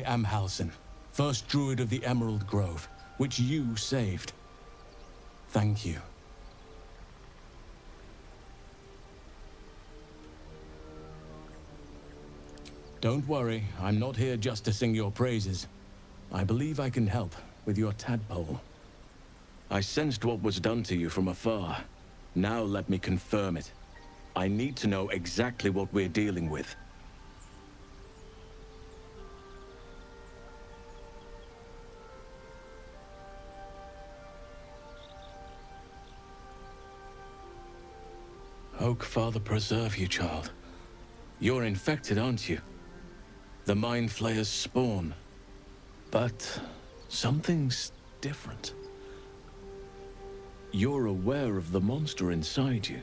am Halsin, first druid of the Emerald Grove, which you saved. Thank you. Don't worry, I'm not here just to sing your praises. I believe I can help with your tadpole. I sensed what was done to you from afar. Now let me confirm it. I need to know exactly what we're dealing with. Oak Father preserve you, child. You're infected, aren't you? The Mind Flayer's spawn. But something's different. You're aware of the monster inside you.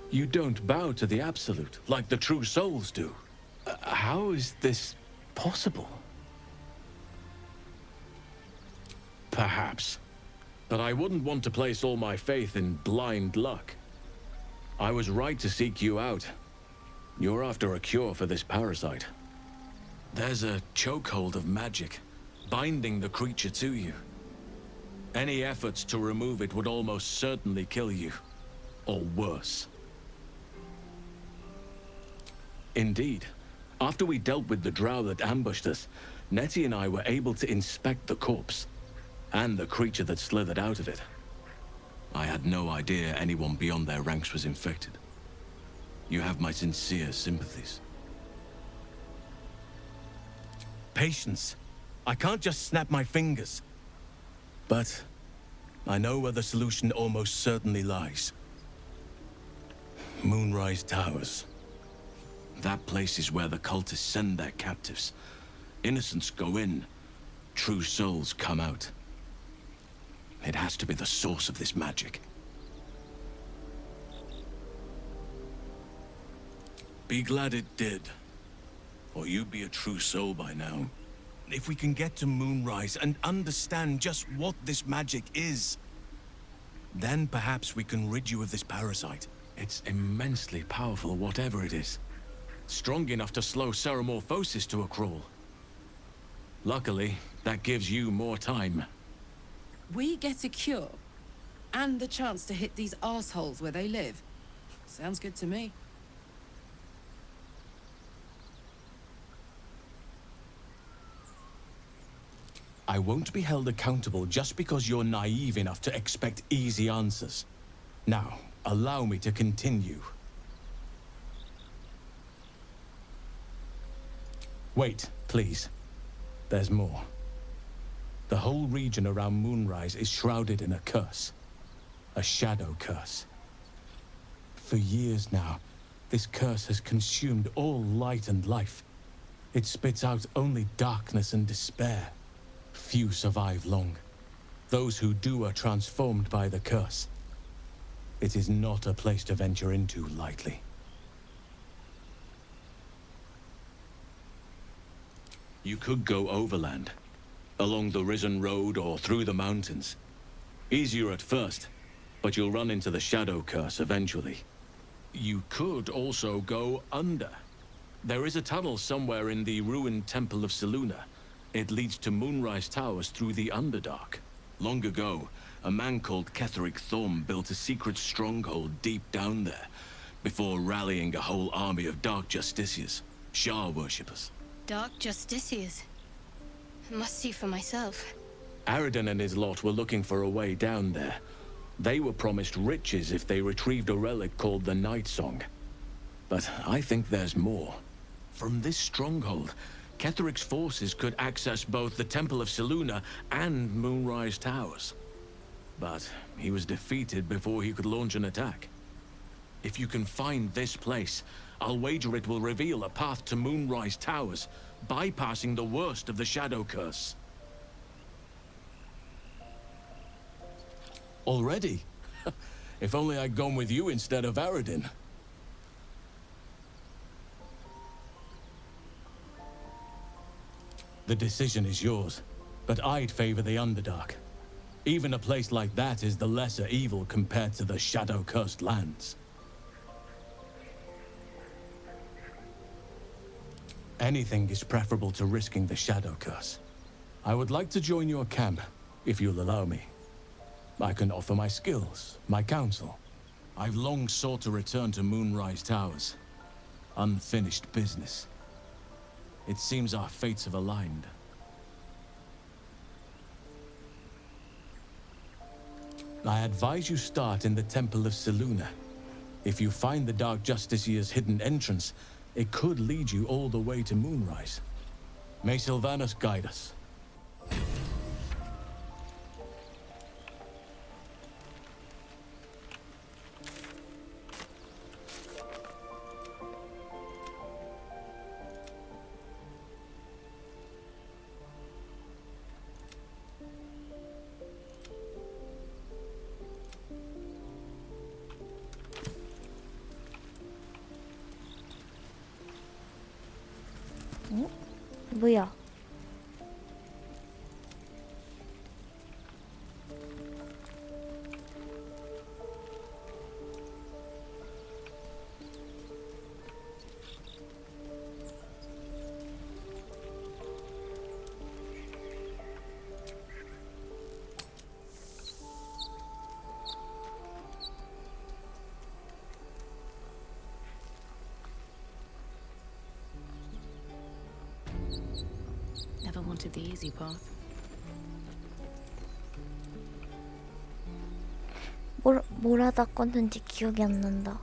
You don't bow to the Absolute like the true souls do. How is this possible? Perhaps. But I wouldn't want to place all my faith in blind luck. I was right to seek you out. You're after a cure for this parasite. There's a chokehold of magic, binding the creature to you. Any efforts to remove it would almost certainly kill you. Or worse. Indeed. After we dealt with the drow that ambushed us, Nettie and I were able to inspect the corpse. And the creature that slithered out of it. I had no idea anyone beyond their ranks was infected. You have my sincere sympathies. Patience. I can't just snap my fingers. But I know where the solution almost certainly lies. Moonrise Towers. That place is where the cultists send their captives. Innocents go in, true souls come out. It has to be the source of this magic. Be glad it did. Or you'd be a true soul by now. If we can get to Moonrise and understand just what this magic is, then perhaps we can rid you of this parasite. It's immensely powerful, whatever it is. Strong enough to slow ceremorphosis to a crawl. Luckily, that gives you more time. We get a cure, and the chance to hit these arseholes where they live. Sounds good to me. I won't be held accountable just because you're naive enough to expect easy answers. Now, allow me to continue. Wait, please. There's more. The whole region around Moonrise is shrouded in a curse. A shadow curse. For years now, this curse has consumed all light and life. It spits out only darkness and despair. Few survive long. Those who do are transformed by the curse. It is not a place to venture into lightly. You could go overland, along the Risen Road or through the mountains. Easier at first, but you'll run into the shadow curse eventually. You could also go under. There is a tunnel somewhere in the ruined Temple of Selûne. It leads to Moonrise Towers through the Underdark. Long ago, a man called Ketheric Thorm built a secret stronghold deep down there, before rallying a whole army of Dark Justiciars, Shah worshippers. Dark Justiciars? I must see for myself. Aridin and his lot were looking for a way down there. They were promised riches if they retrieved a relic called the Night Song. But I think there's more. From this stronghold, Ketheric's forces could access both the Temple of Selûne and Moonrise Towers. But he was defeated before he could launch an attack. If you can find this place, I'll wager it will reveal a path to Moonrise Towers, bypassing the worst of the Shadow Curse. Already? If only I'd gone with you instead of Aridin. The decision is yours, but I'd favor the Underdark. Even a place like that is the lesser evil compared to the shadow-cursed lands. Anything is preferable to risking the shadow curse. I would like to join your camp, if you'll allow me. I can offer my skills, my counsel. I've long sought to return to Moonrise Towers. Unfinished business. It seems our fates have aligned. I advise you start in the Temple of Selûne. If you find the Dark Justiciar's hidden entrance, it could lead you all the way to Moonrise. May Sylvanus guide us. 뭐야? Never wanted the easy path. 뭘 하다 껐는지 기억이 안 난다.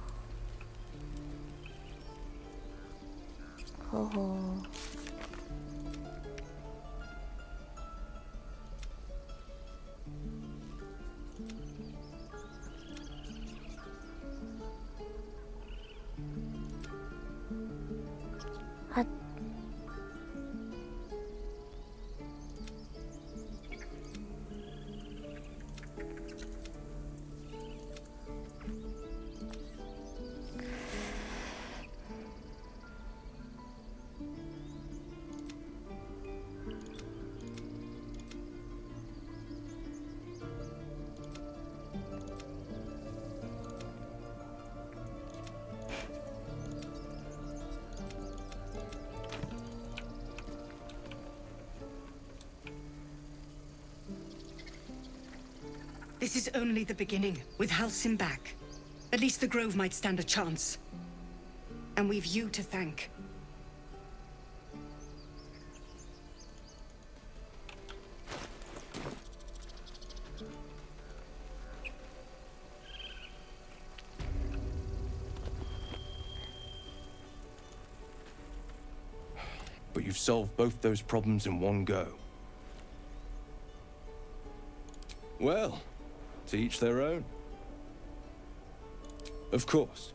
허허. 아. This is only the beginning. With Halcyon back, at least the Grove might stand a chance. And we've you to thank. But you've solved both those problems in one go. Well, to each their own. Of course.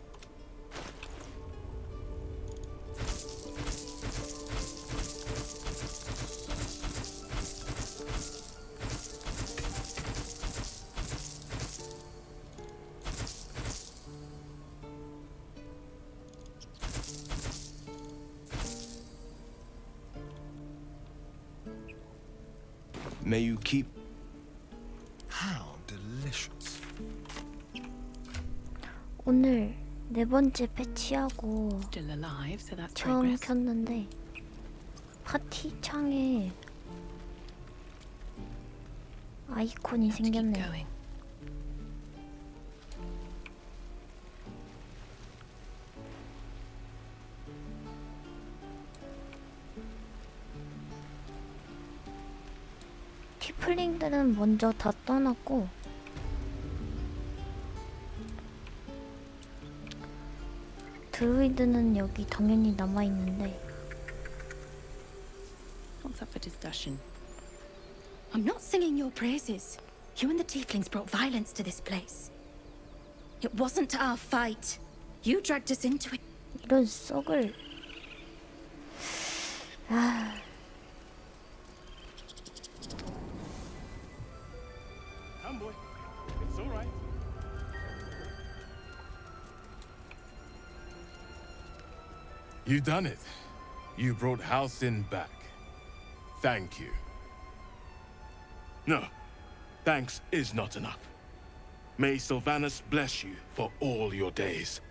May you keep... How delicious. 오늘 네 번째 패치하고 Still alive, so that's 처음 progress. 켰는데 파티 창에 아이콘이 Have to keep 생겼네. going. 티플링들은 먼저 다 떠났고 드루이드는 여기 당연히 남아있는데 What's up for discussion? I'm not singing your praises. You and the tieflings brought violence to this place. It wasn't our fight. You dragged us into it. 이런 썩을 아 Come, boy. It's all right. You done it. You brought Halcyon back. Thank you. No, thanks is not enough. May Sylvanus bless you for all your days.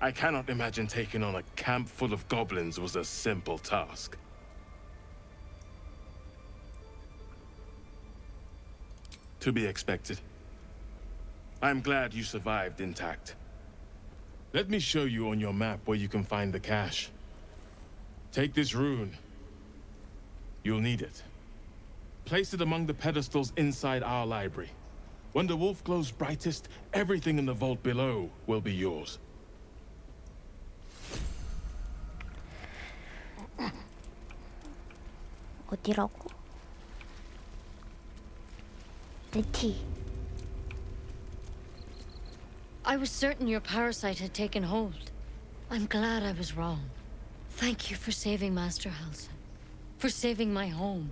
I cannot imagine taking on a camp full of goblins was a simple task. To be expected. I'm glad you survived intact. Let me show you on your map where you can find the cache. Take this rune. You'll need it. Place it among the pedestals inside our library. When the wolf glows brightest, everything in the vault below will be yours. 어디라고? 내 티. I was certain your parasite had taken hold. I'm glad I was wrong. Thank you for saving Master Halsin. For saving my home.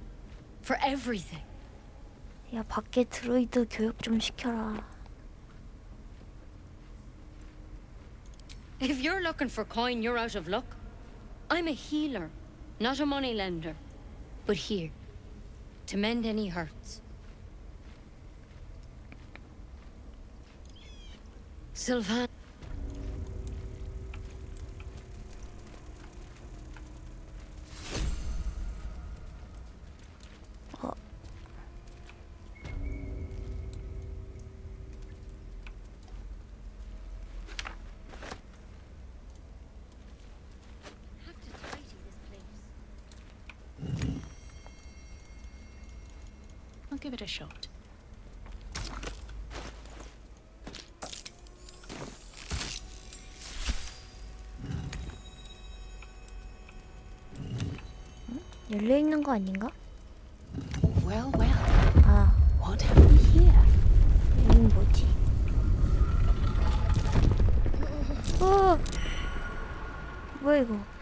For everything. 야, 밖에 드루이드 교육 좀 시켜라. If you're looking for coin, you're out of luck. I'm a healer, not a moneylender. But here, to mend any hurts. Sylvan. I'll give it a shot. 열려 있는 거 아닌가? Well, well. 아, What have we here? 여긴 뭐지? 뭐야 이거?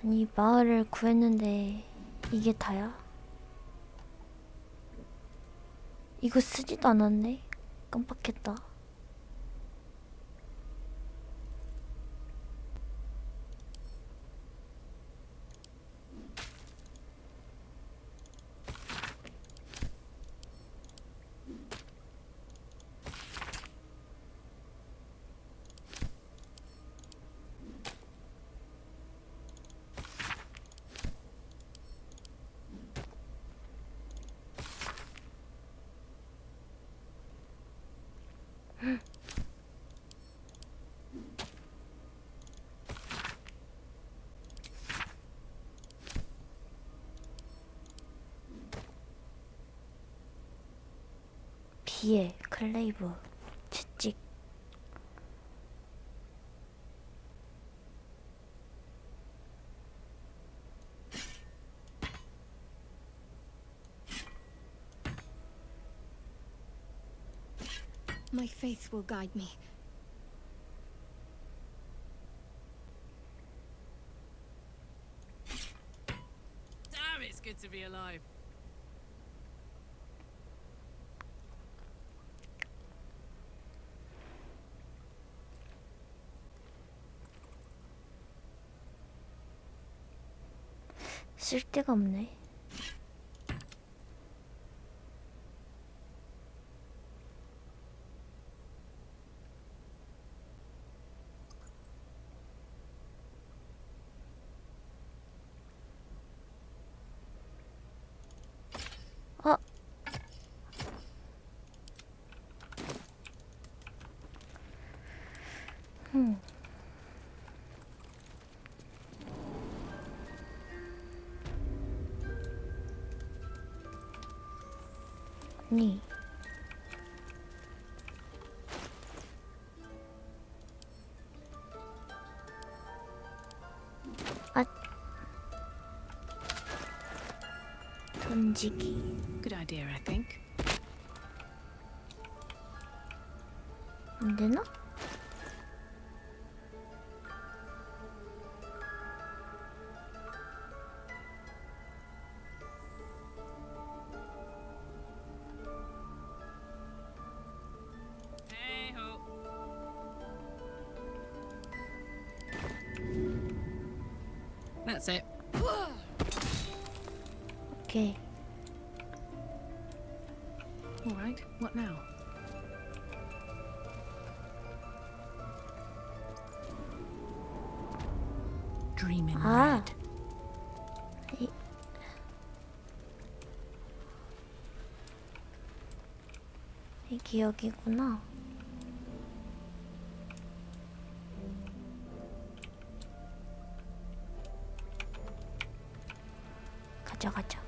아니, 마을을 구했는데 이게 다야? 이거 쓰지도 않았네? 깜빡했다. 비에 클레이브 채찍. My faith will guide me. Damn, it's good to be alive. 쓸 데가 없네. 아, 아니. 아. 던지기. Good idea, I think. 안 되나? That's it. 오케이. All right, what now? Dreaming 아. red. 이 기억이구나. 가자, 가자.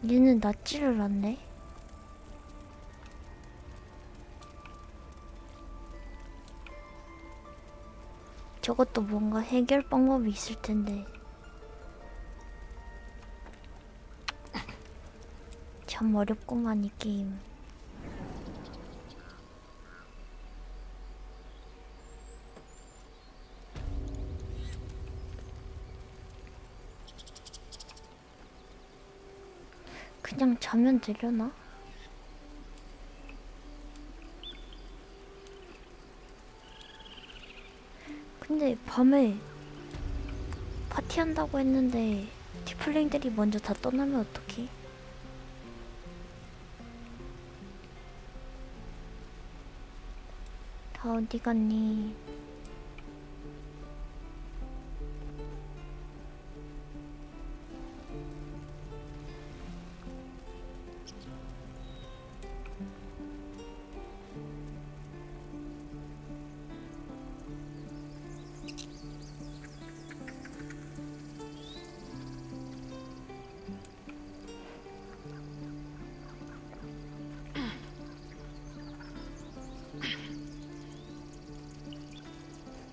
얘는 낫지를 않네. 저것도 뭔가 해결 방법이 있을 텐데. 참 어렵구만 이 게임. 그냥 자면 되려나? 근데 밤에 파티한다고 했는데 티플링들이 먼저 다 떠나면 어떡해? 다 어디 갔니?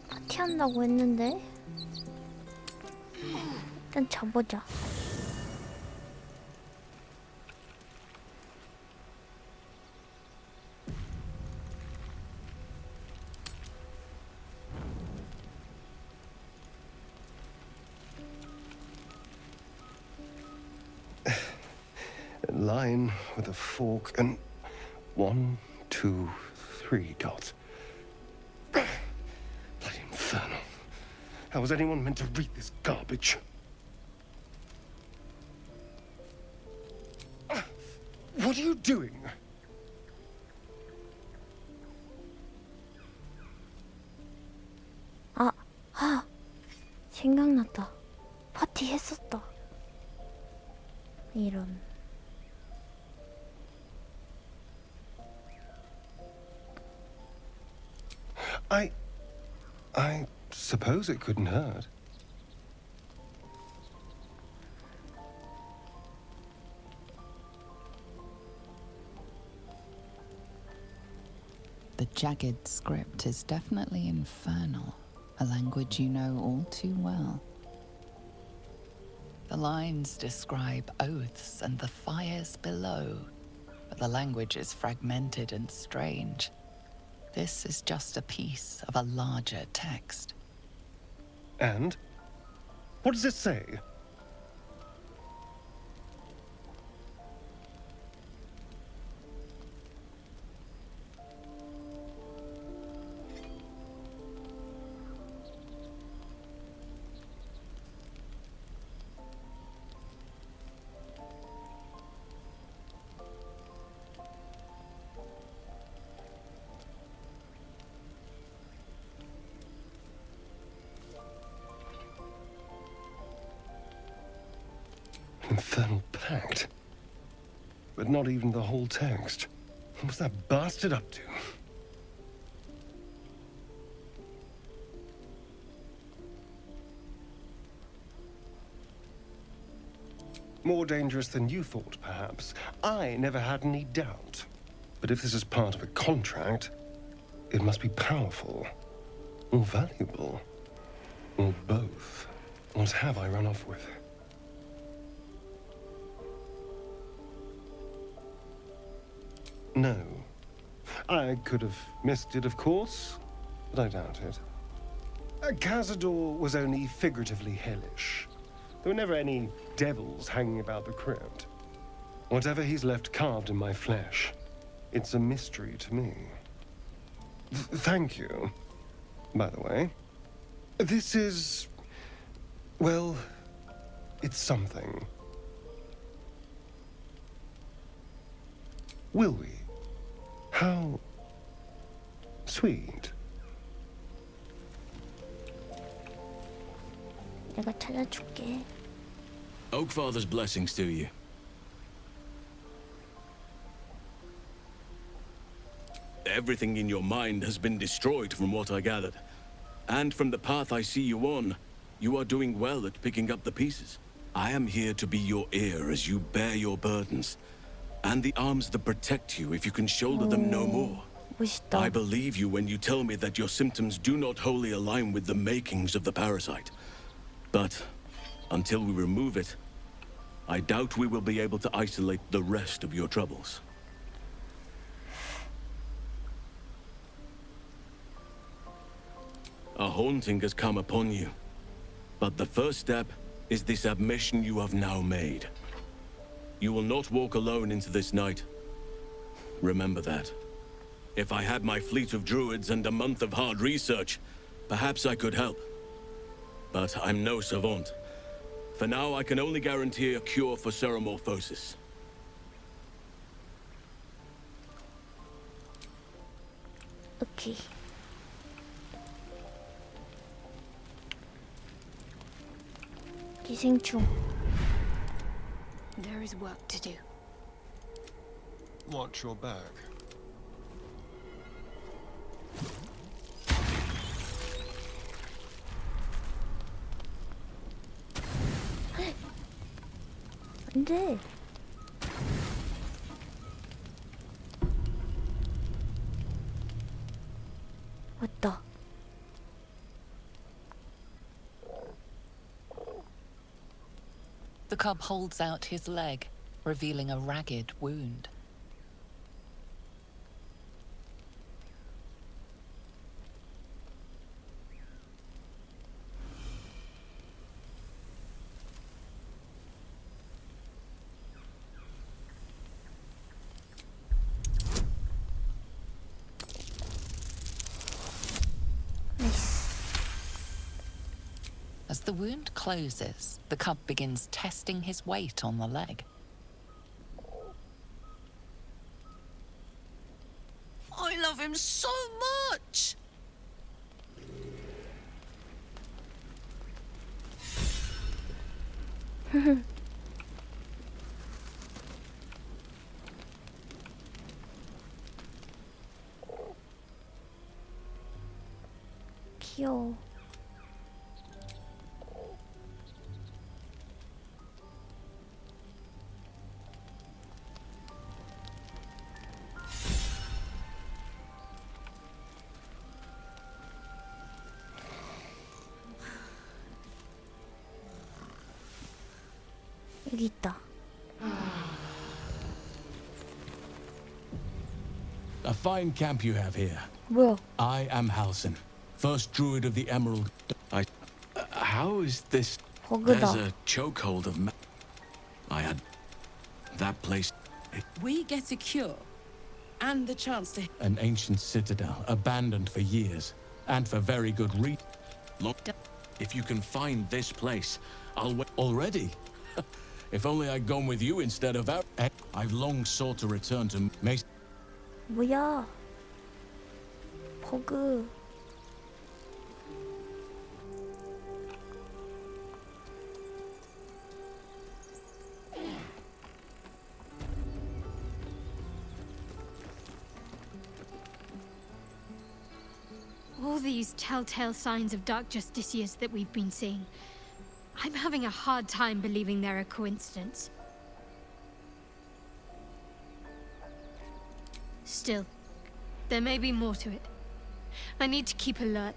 파티한다고 했는데 일단 자보자. A line with a fork and 1, 2, 3 dots. Bloody infernal. How was anyone meant to read this garbage? What are you doing? 생각났다. 파티 했었다. 이런. I suppose it couldn't hurt. The jagged script is definitely infernal, a language you know all too well. The lines describe oaths and the fires below, but the language is fragmented and strange. This is just a piece of a larger text. And? What does it say? infernal pact. But not even the whole text. What was that bastard up to? More dangerous than you thought, perhaps. I never had any doubt. But if this is part of a contract, it must be powerful, or valuable, or both. What have I run off with? No. I could have missed it, of course, but I doubt it. Cazador was only figuratively hellish. There were never any devils hanging about the crypt. Whatever he's left carved in my flesh, it's a mystery to me. Thank you, by the way. This is... well, it's something. Will we? How sweet. 내가 찾아줄게. Oakfather's blessings to you. Everything in your mind has been destroyed from what I gathered. And from the path I see you on, you are doing well at picking up the pieces. I am here to be your ear as you bear your burdens, and the arms that protect you if you can shoulder them no more. 멋있다. I believe you when you tell me that your symptoms do not wholly align with the makings of the parasite. But until we remove it, I doubt we will be able to isolate the rest of your troubles. A haunting has come upon you, but the first step is this admission you have now made. You will not walk alone into this night. Remember that. If I had my fleet of druids and a month of hard research, perhaps I could help. But I'm no savant. For now, I can only guarantee a cure for ceremorphosis. 오케이. 기생충. There is work to do. Watch your back. 안 돼. 왔다. The cub holds out his leg, revealing a ragged wound. As the wound closes, the cub begins testing his weight on the leg. I love him so much! 귀여워. 여기 있다. A fine camp you have here. 뭐야? I am Halsin, first druid of the Emerald. How is this? There's 버그다. a chokehold of. I had that place. We get a cure and the chance to... An ancient citadel, abandoned for years, and for very good reason. If you can find this place, I'll wait. Already? If only I'd gone with you instead of out. I've long sought to return to Mace. 뭐야? 버그. all these telltale signs of dark justiciars that we've been seeing, I'm having a hard time believing they're a coincidence. Still, there may be more to it. I need to keep alert,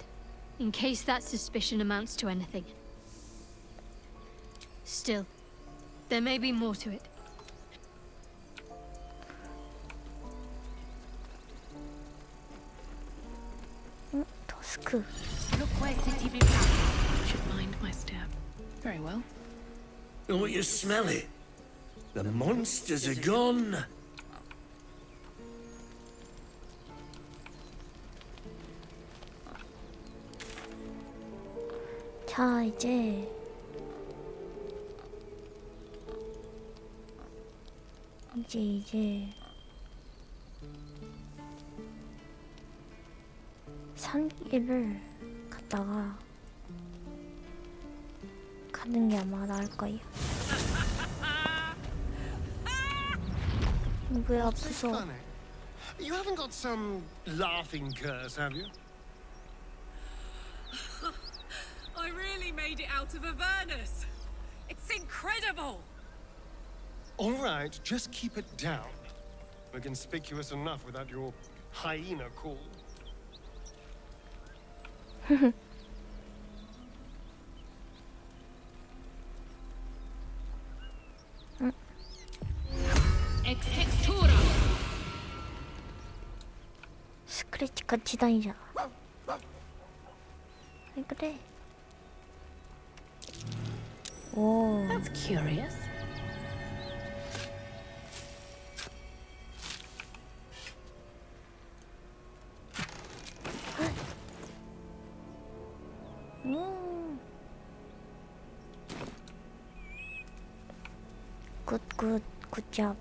in case that suspicion amounts to anything. Still, there may be more to it. 토스크. Look where city be found. Should mind my step. Very well. Oh, you smell it? The monsters are gone. 자, 이제 산길을 갔다가 가는 게 아마 나을 거예요. 뭐야, 무서워. Funny. You haven't got some laughing curse, have you? I really made it out of Avernus. It's incredible. All right, just keep it down. We're conspicuous enough without your hyena call. 스크래치 같이 다니잖아. 왜 그래? 오. That's curious. 굿잡.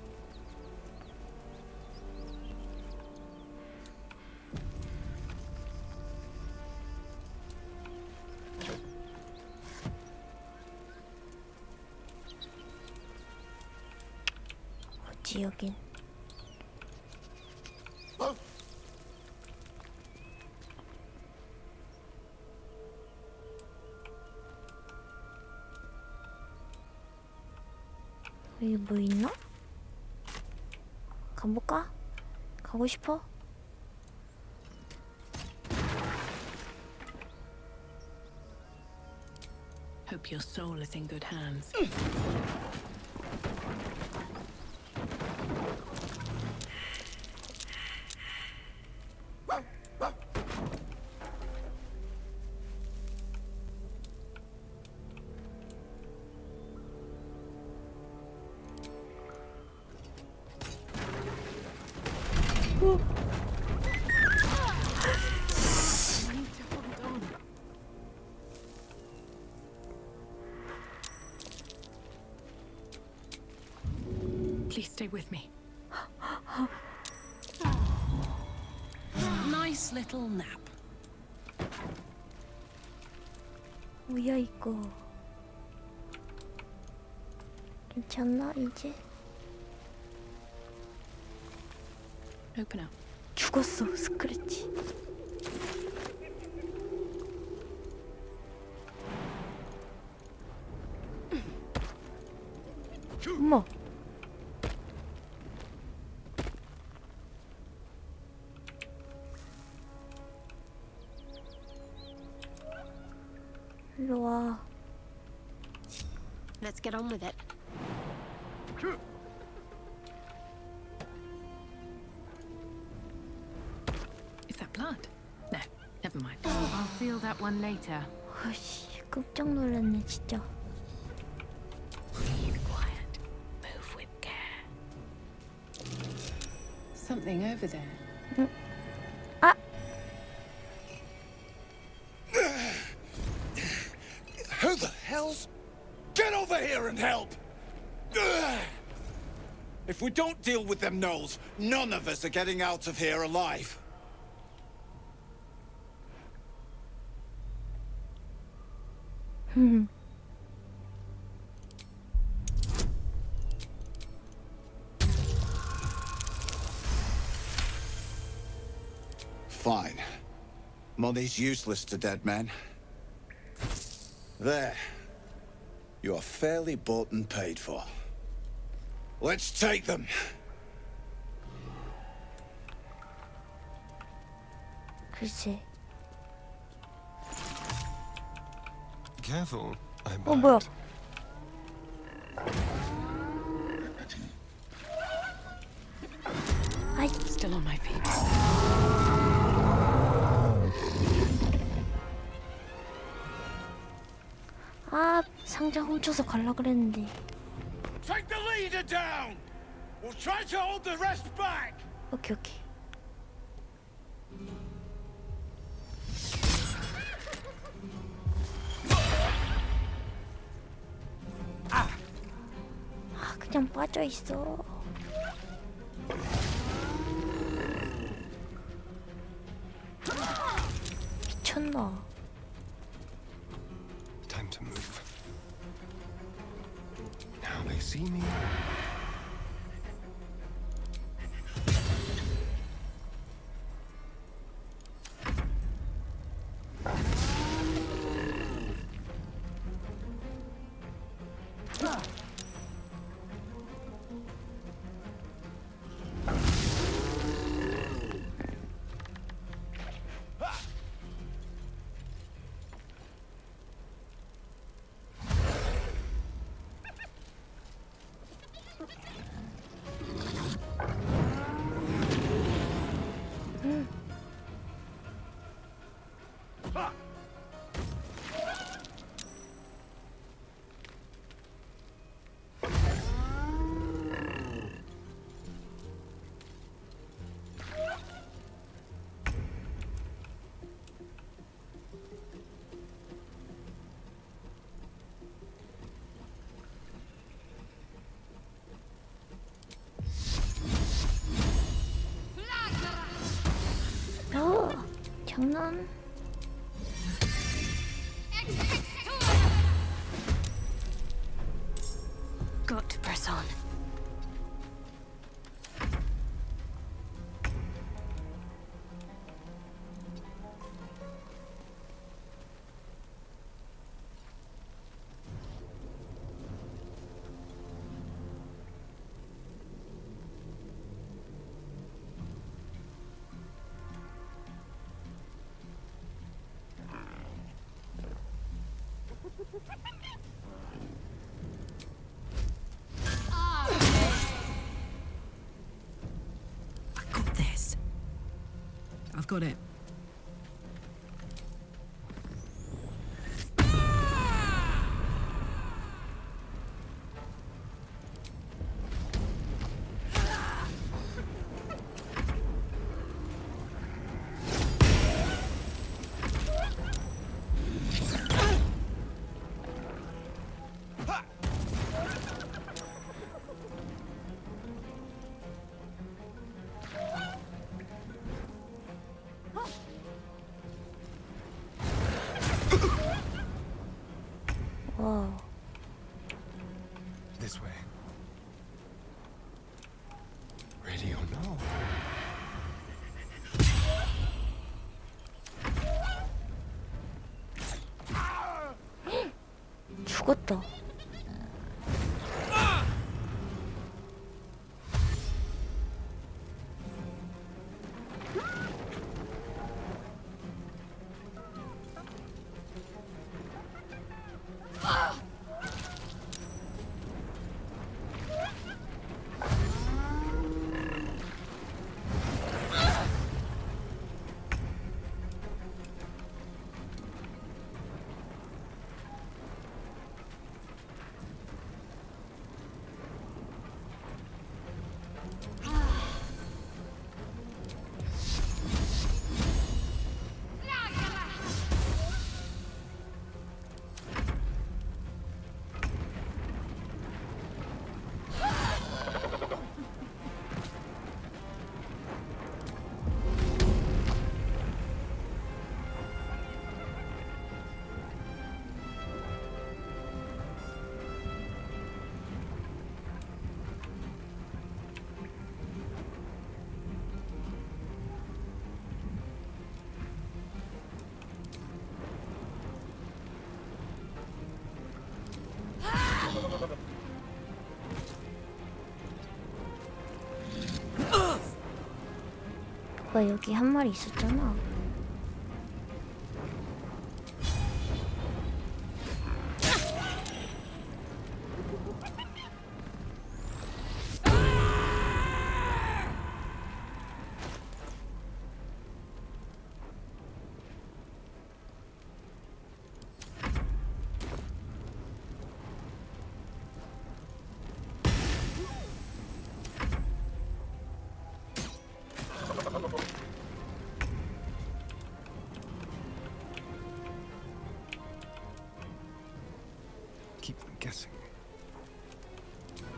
어디 여긴? 여기 뭐 있나? 가볼까? 가고 싶어? Hope your soul is in good hands. Please stay with me. Nice little nap. 뭐야 이거? 괜찮나 이제? Open up. 죽었어 스크래치. 엄마. 일로 와. Let's get on with it. Is that blood? No, never mind. I'll feel that one later. 아씨, 깜짝 놀랐네 진짜. Breathe quiet. Move with care. Something over there. 아! Who the hell's... Get over here and help! If we don't deal with them gnolls, none of us are getting out of here alive. Fine. Money's useless to dead men. There. You are fairly bought and paid for. Let's take them. 글쎄. Careful. I'm 뭐야? 아이. Still on my feet. 아, 상자 훔쳐서 갈라 그랬는데. Take the leader down. We'll try to hold the rest back. 오케이, 오케이. 아, 그냥 빠져 있어. 미쳤나? Time to move. Now they see me. 장난? Got to press on. I've got it. Whoa. This way. Ready or no? 죽었다. 뭐야, 여기 한 마리 있었잖아. Keep them guessing.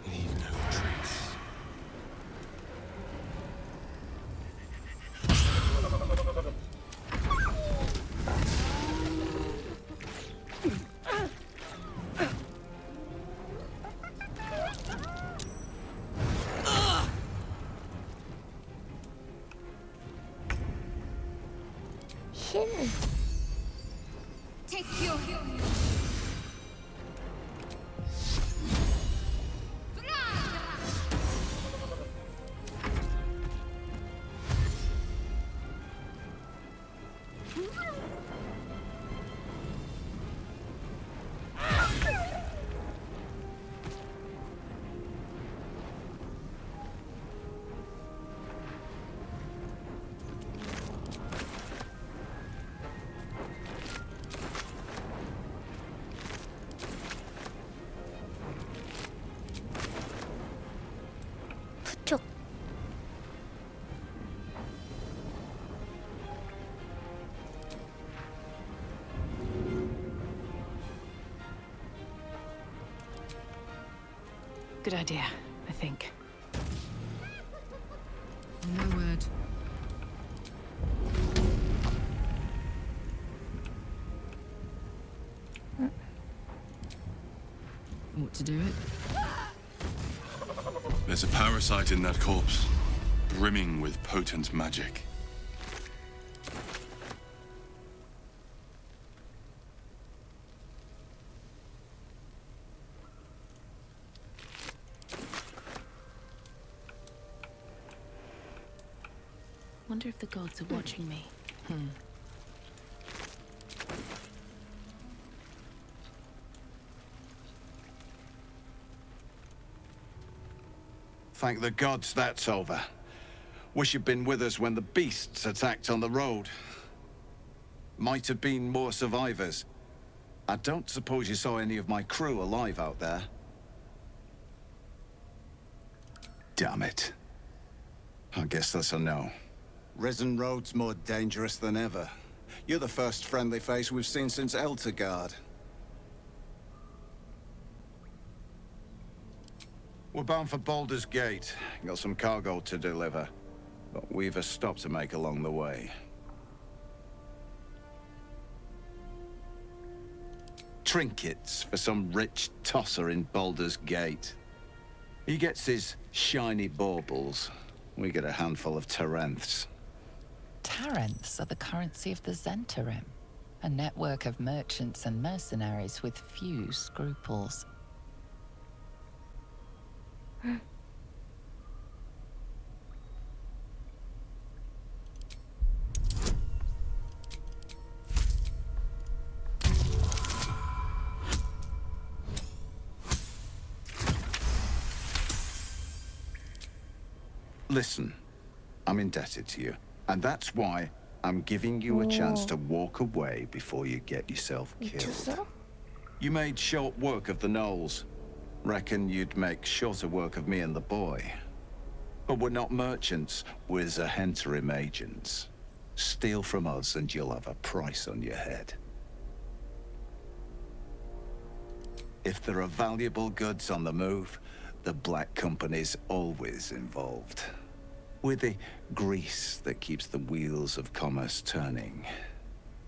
Leave no trace. 힐. Take your 투척. Good idea, I think. No word. Ought to do it. There's a parasite in that corpse, brimming with potent magic. Wonder if the gods are watching me. Thank the gods that's over. Wish you'd been with us when the beasts attacked on the road. Might have been more survivors. I don't suppose you saw any of my crew alive out there. Damn it. I guess that's a no. Risen Road's more dangerous than ever. You're the first friendly face we've seen since Eltergard. We're bound for Baldur's Gate. Got some cargo to deliver. But we've a stop to make along the way. Trinkets for some rich tosser in Baldur's Gate. He gets his shiny baubles. We get a handful of Tarenths. Tarenths are the currency of the Zentarim, a network of merchants and mercenaries with few scruples. Listen, I'm indebted to you, and that's why I'm giving you a chance to walk away before you get yourself killed. You made short work of the gnolls. Reckon you'd make shorter work of me and the boy. But we're not merchants, we're Zahentarim agents. Steal from us and you'll have a price on your head. If there are valuable goods on the move, the Black Company's always involved. We're the grease that keeps the wheels of commerce turning.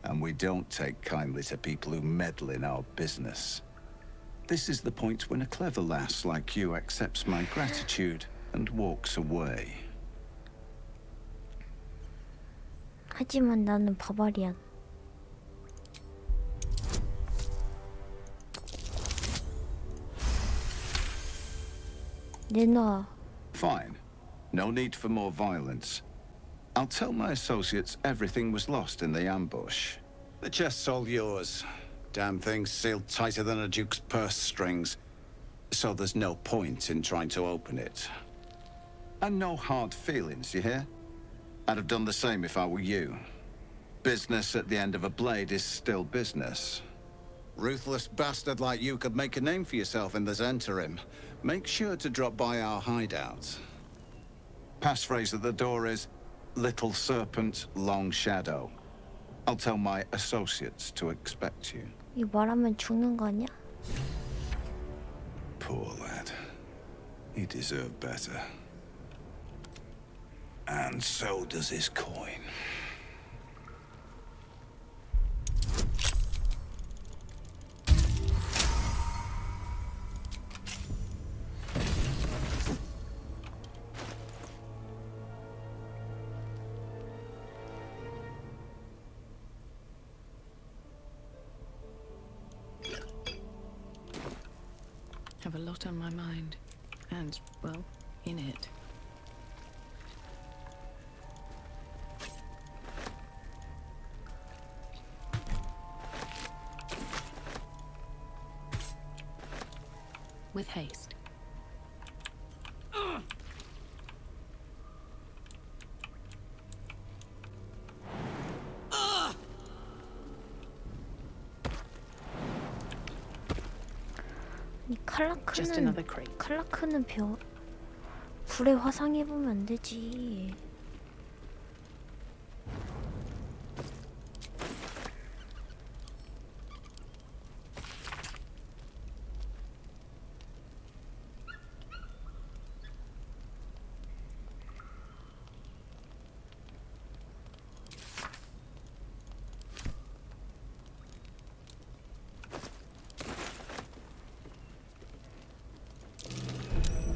And we don't take kindly to people who meddle in our business. This is the point when a clever lass like you accepts my gratitude and walks away. 하지만 나는 바바리안. 내놔. Fine. No need for more violence. I'll tell my associates everything was lost in the ambush. The chest's all yours. Damn thing's sealed tighter than a duke's purse strings. So there's no point in trying to open it. And no hard feelings, you hear? I'd have done the same if I were you. Business at the end of a blade is still business. Ruthless bastard like you could make a name for yourself in this interim. Make sure to drop by our hideout. Passphrase at the door is, Little Serpent, Long Shadow. I'll tell my associates to expect you. 이 말하면 죽는 거 아니야? Poor lad. He deserved better. And so does his coin. Have a lot on my mind. And, well, in it. With haste. 이 칼라크는 불에 화상 입으면 안 되지.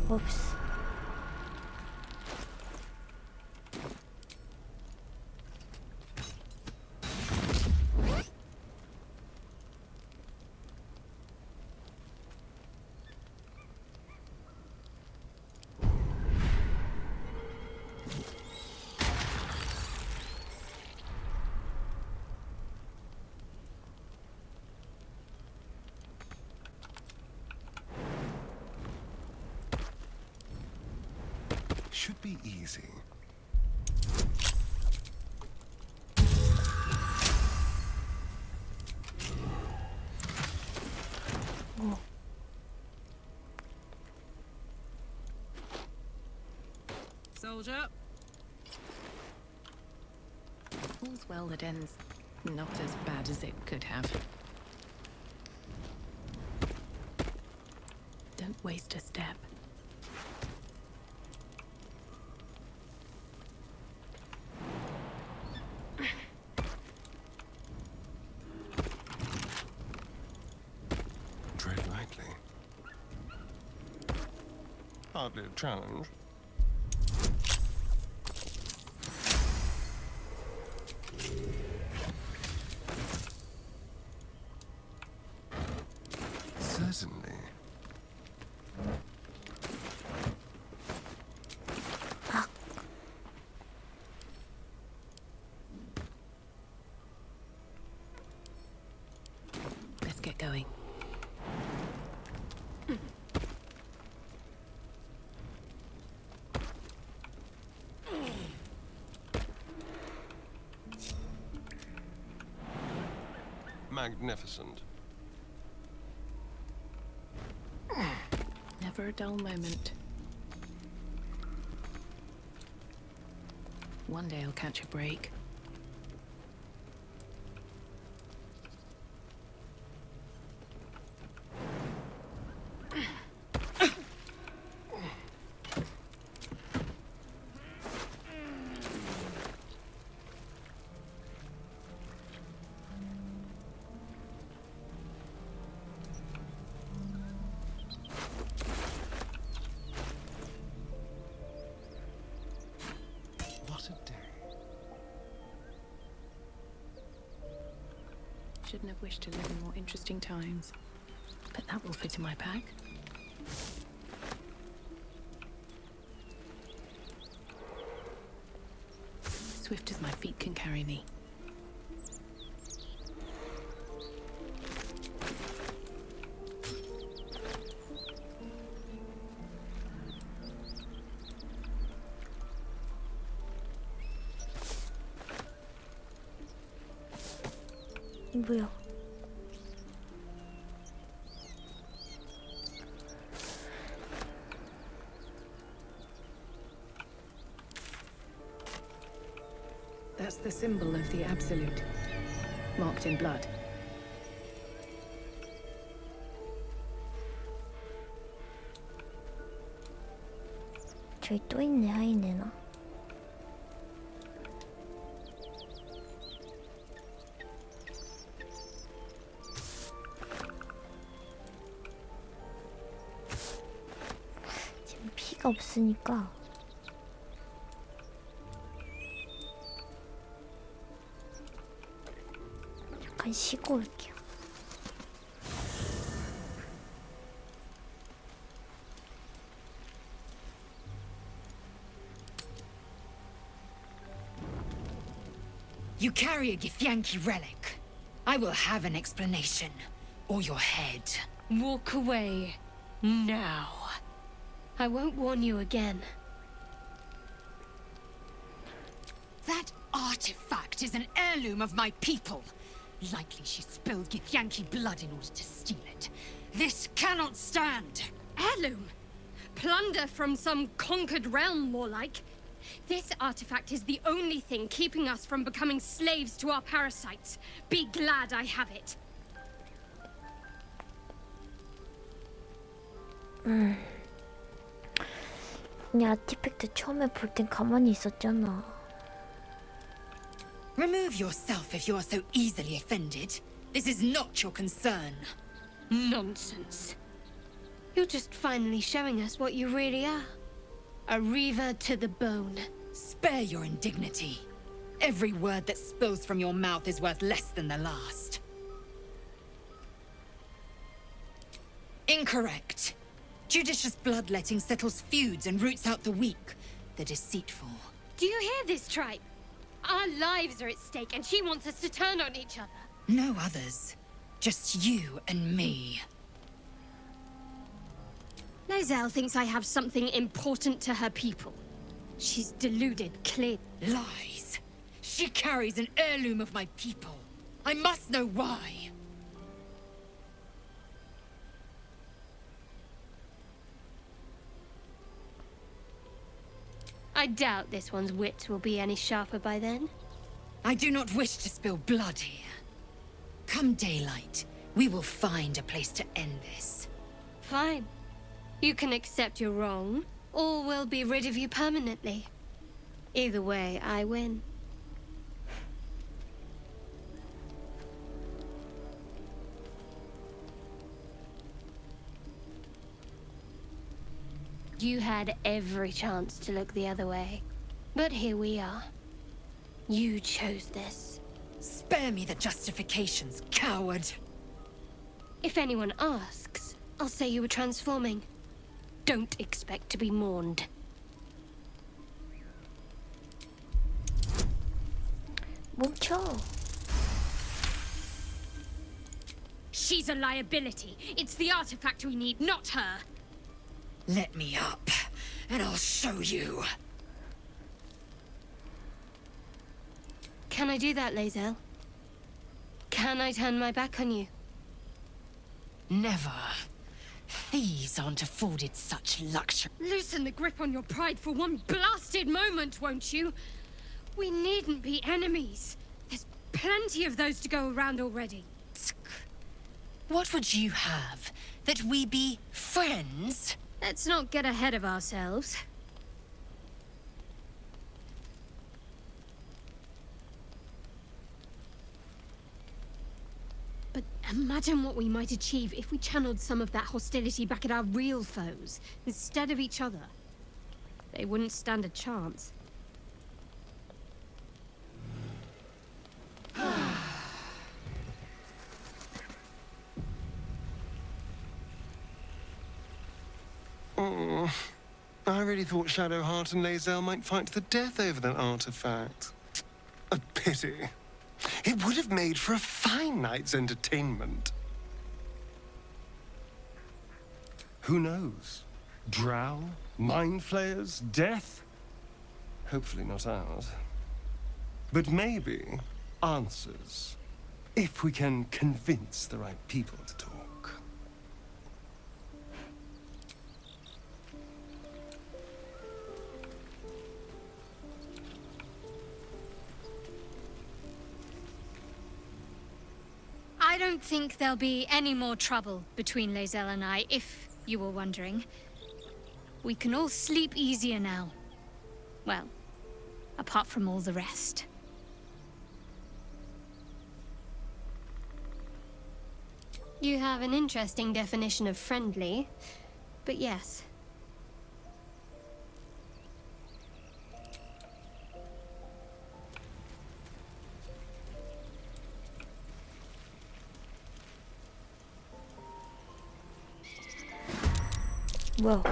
없어. Should be easy. Soldier. All's well that ends not as bad as it could have. Don't waste a step. Tread lightly. Hardly a challenge. Certainly. Let's get going. Magnificent. Never a dull moment. One day I'll catch a break. Shouldn't have wished to live in more interesting times, but that will fit in my pack. swift as my feet can carry me. 뭐야? That's the symbol of the Absolute, marked in blood. 저기 또 있네, 하이네나. 지금 피가 없으니까 잠깐 쉬고 올게요. You carry a Githyanki relic. I will have an explanation. Or your head. Walk away. Now. I won't warn you again. That artifact is an heirloom of my people. Likely she spilled Githyanki blood in order to steal it. This cannot stand. Heirloom? Plunder from some conquered realm, more like. This artifact is the only thing keeping us from becoming slaves to our parasites. Be glad I have it. 이 아티팩트 처음에 볼 땐 가만히 있었잖아. Remove yourself if you are so easily offended. This is not your concern. Nonsense. You're just finally showing us what you really are. A reaver to the bone. Spare your indignity. Every word that spills from your mouth is worth less than the last. Incorrect. Judicious bloodletting settles feuds and roots out the weak, the deceitful. Do you hear this, tribe? Our lives are at stake, and she wants us to turn on each other. No others. Just you and me. Lae'zel thinks I have something important to her people. She's deluded, clear. Lies. She carries an heirloom of my people. I must know why. I doubt this one's wits will be any sharper by then. I do not wish to spill blood here. Come daylight, we will find a place to end this. Fine. You can accept you're wrong, or we'll be rid of you permanently. Either way, I win. You had every chance to look the other way, but here we are. You chose this. Spare me the justifications, coward. If anyone asks, I'll say you were transforming. Don't expect to be mourned. 멈춰. She's a liability. It's the artifact we need, not her. Let me up, and I'll show you. Can I do that, Lae'zel? Can I turn my back on you? Never. Thieves aren't afforded such luxury. Loosen the grip on your pride for one blasted moment, won't you? We needn't be enemies. There's plenty of those to go around already. What would you have? That we be friends? Let's not get ahead of ourselves. But imagine what we might achieve if we channeled some of that hostility back at our real foes, instead of each other. They wouldn't stand a chance. I really thought Shadowheart and Lae'zel might fight to the death over that artifact. Pity. It would have made for a fine night's entertainment. Who knows? Drow? Mind flayers? Death? Hopefully not ours. But maybe answers. If we can convince the right people to talk. I don't think there'll be any more trouble between Lae'zel and I, if you were wondering. We can all sleep easier now. Well, apart from all the rest. You have an interesting definition of friendly, but yes. 뭐야?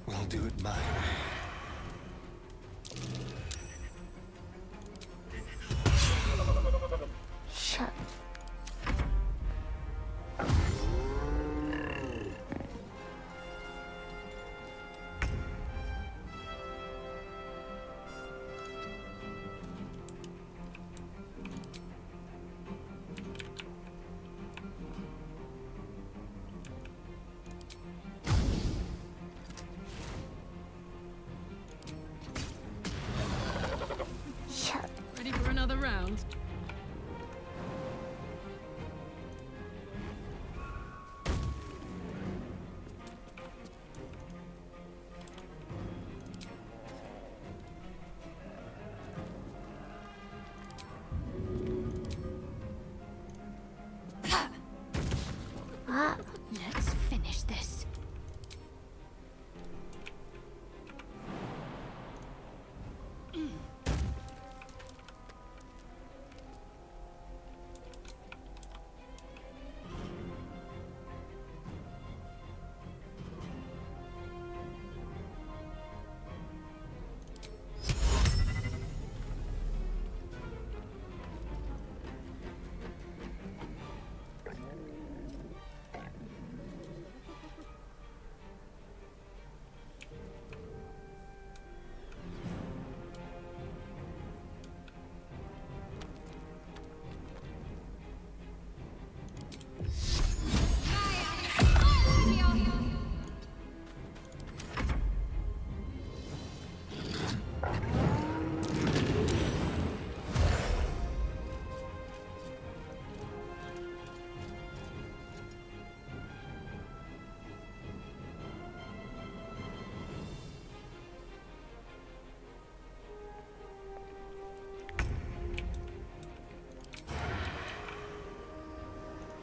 We'll do it my way. 샷. Ready for another round? Let's finish this.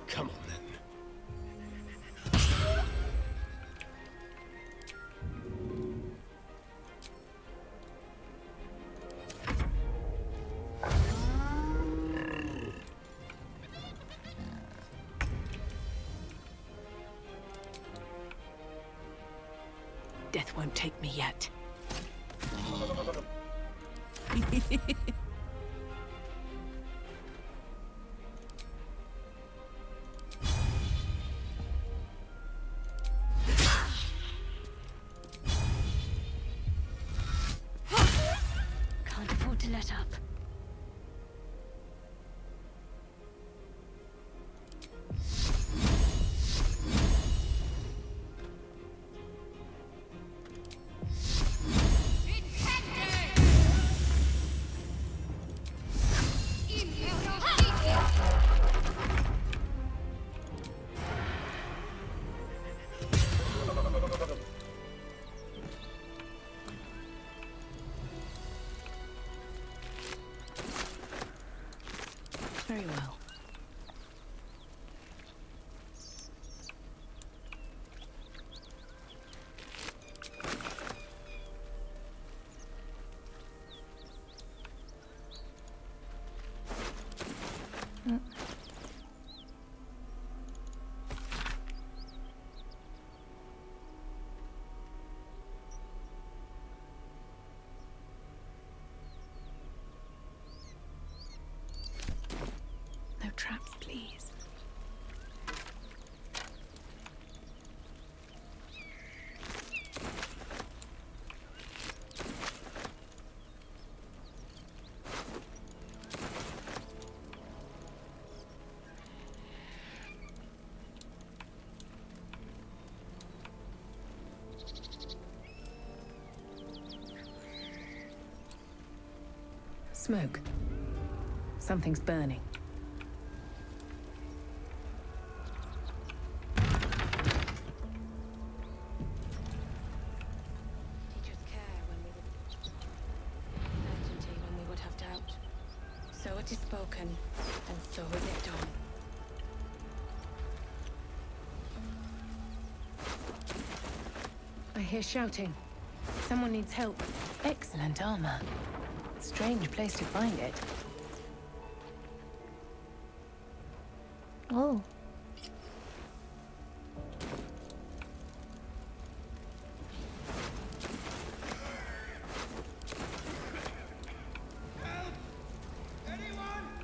Come on, then. Death won't take me yet. Can't afford to let up. Very well. No traps, please. Smoke. Something's burning. So it is spoken, and so is it done. I hear shouting. Someone needs help. Excellent armor. Strange place to find it. Oh.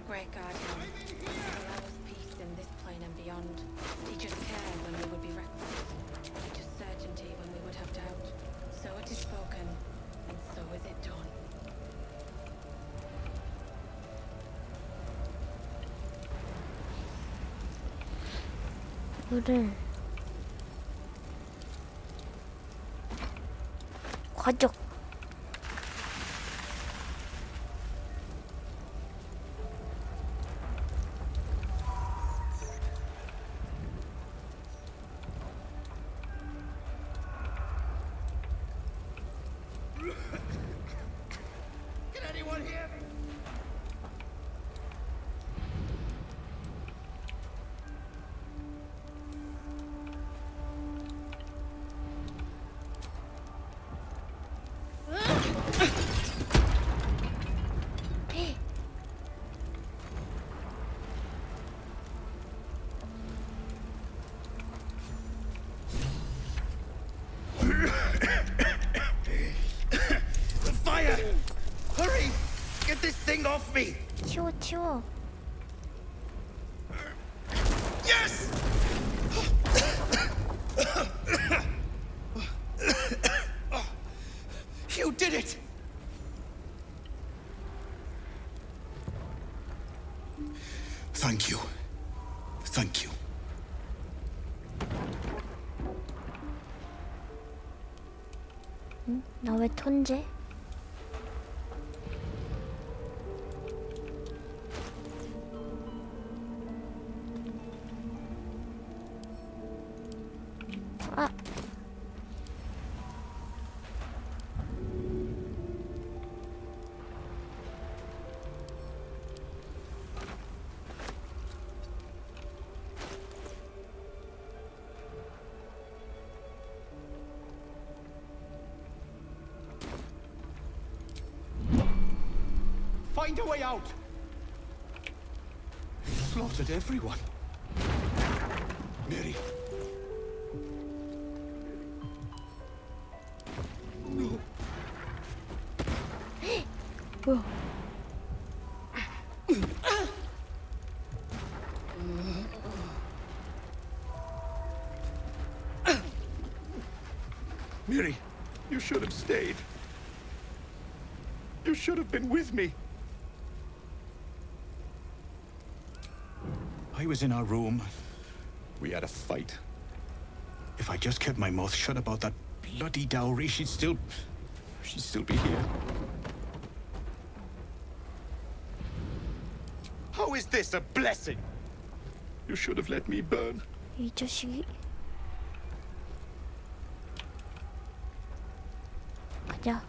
Great Guardian, allow us peace in this plane and beyond. Teach us care when we would be reckless. Teach us certainty when we would have doubt. So it is spoken, and so is it done. 물을 과적. Can anyone hear me? The fire! Hurry! Get this thing off me! 치워 치워. Yes! You did it! Thank you. Thank you. 응? 나 왜 턴제? 아. Find a way out! Slaughtered everyone. Mary. No. 뭐야? Mary, you should have stayed. You should have been with me. I was in our room. We had a fight. If I just kept my mouth shut about that bloody dowry, she'd still be here. How is this a blessing? You should have let me burn. 이 자식이. 가자.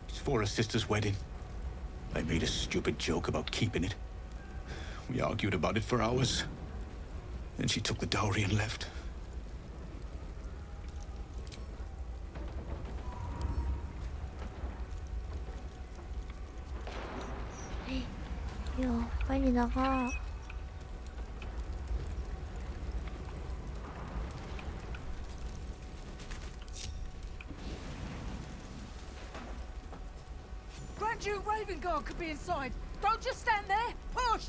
It's for a sister's wedding. I made a stupid joke about keeping it. We argued about it for hours. Then she took the dowry and left. 야, 빨리 나가. Grand Duke Ravengard could be inside. Don't just stand there. Push!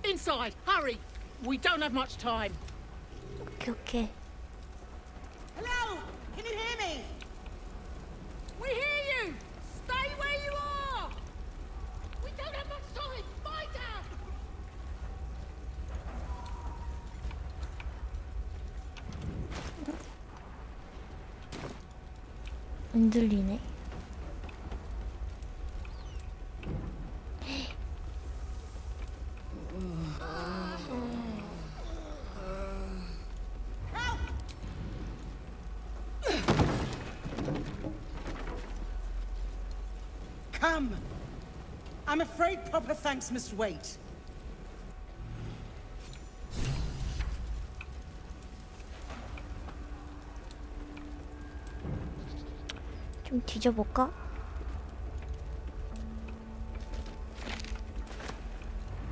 Inside, hurry! We don't have much time. 오케이. Hello? Can you hear me? We hear you! Stay where you are! We don't have much time! Fight out! 안 들리네. Come! I'm afraid proper thanks must wait. 좀 뒤져볼까?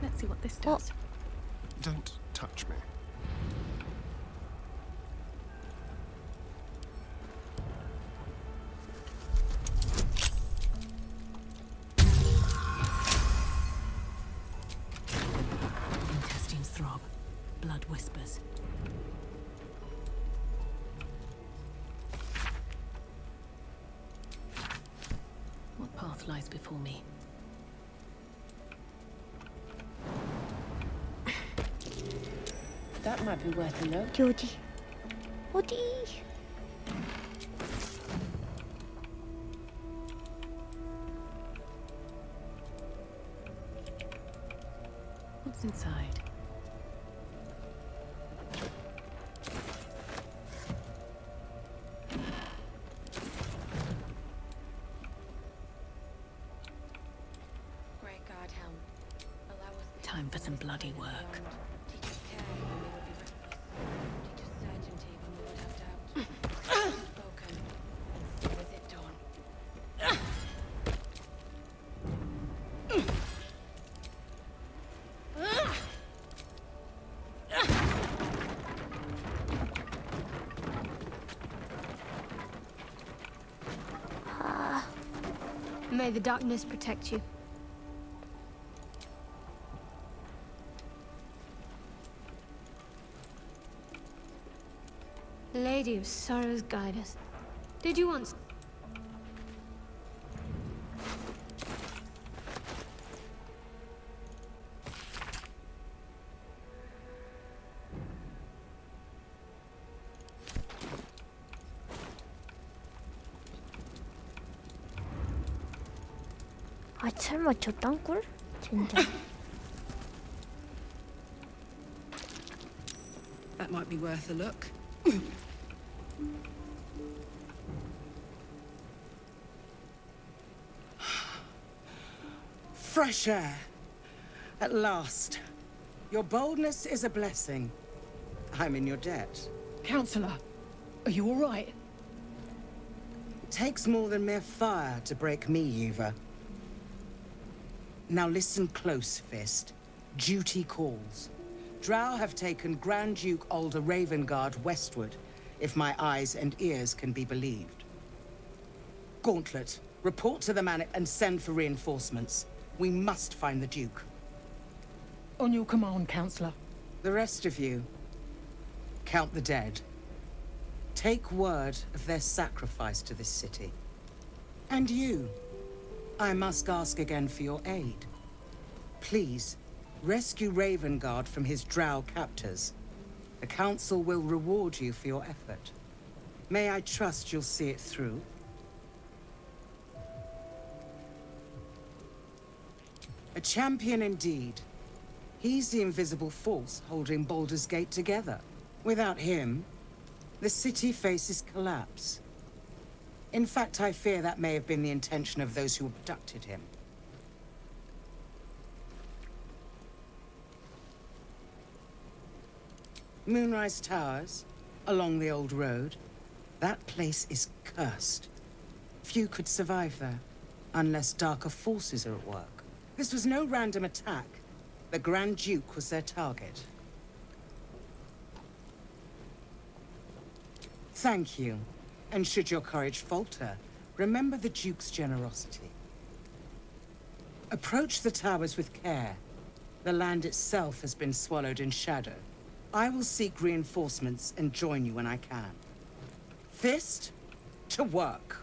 Let's see what this does. Don't touch me. Intestines throb. Blood whispers. What path lies before me? That might be worth a look. 어디? 어디? What's inside? Great guard helm. Allow us Time for some bloody work. teach us care when we would be reckless. Teach us certainty when we would have doubt. Spoken, and so is it done. May the darkness protect you. Lady of Sorrows, guide us. Did you once... 아, 설마 저 땅굴? 진짜. That might be worth a look. Fresh air. At last. Your boldness is a blessing. I'm in your debt. Counselor, are you all right? Takes more than mere fire to break me, Eva. Now listen close, Fist. Duty calls. Drow have taken Grand Duke Alder Ravengard westward, if my eyes and ears can be believed. Gauntlet, report to the man and send for reinforcements. We must find the Duke. On your command, Counselor. The rest of you, count the dead. Take word of their sacrifice to this city. And you, I must ask again for your aid. Please, rescue Ravengard from his drow captors. The Council will reward you for your effort. May I trust you'll see it through? A champion indeed. He's the invisible force holding Baldur's Gate together. Without him, the city faces collapse. In fact, I fear that may have been the intention of those who abducted him. Moonrise Towers, along the old road. That place is cursed. Few could survive there, unless darker forces are at work. This was no random attack. The Grand Duke was their target. Thank you. And should your courage falter, remember the Duke's generosity. Approach the towers with care. The land itself has been swallowed in shadow. I will seek reinforcements and join you when I can. Fist to work.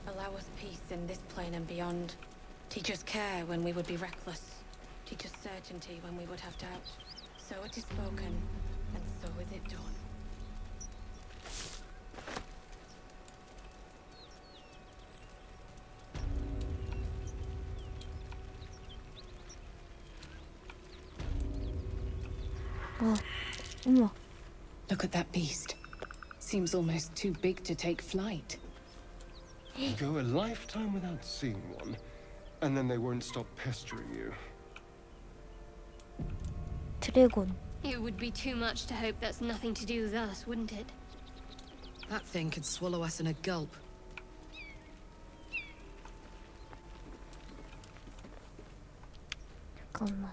Allow us peace in this plane and beyond. Teach us care when we would be reckless. Teach us certainty when we would have doubt. So it is spoken, and so is it done. Look at that beast. Seems almost too big to take flight. You go a lifetime without seeing one, and then they won't stop pestering you. 드래곤. It would be too much to hope that's nothing to do with us, wouldn't it? That thing could swallow us in a gulp. 잠깐만.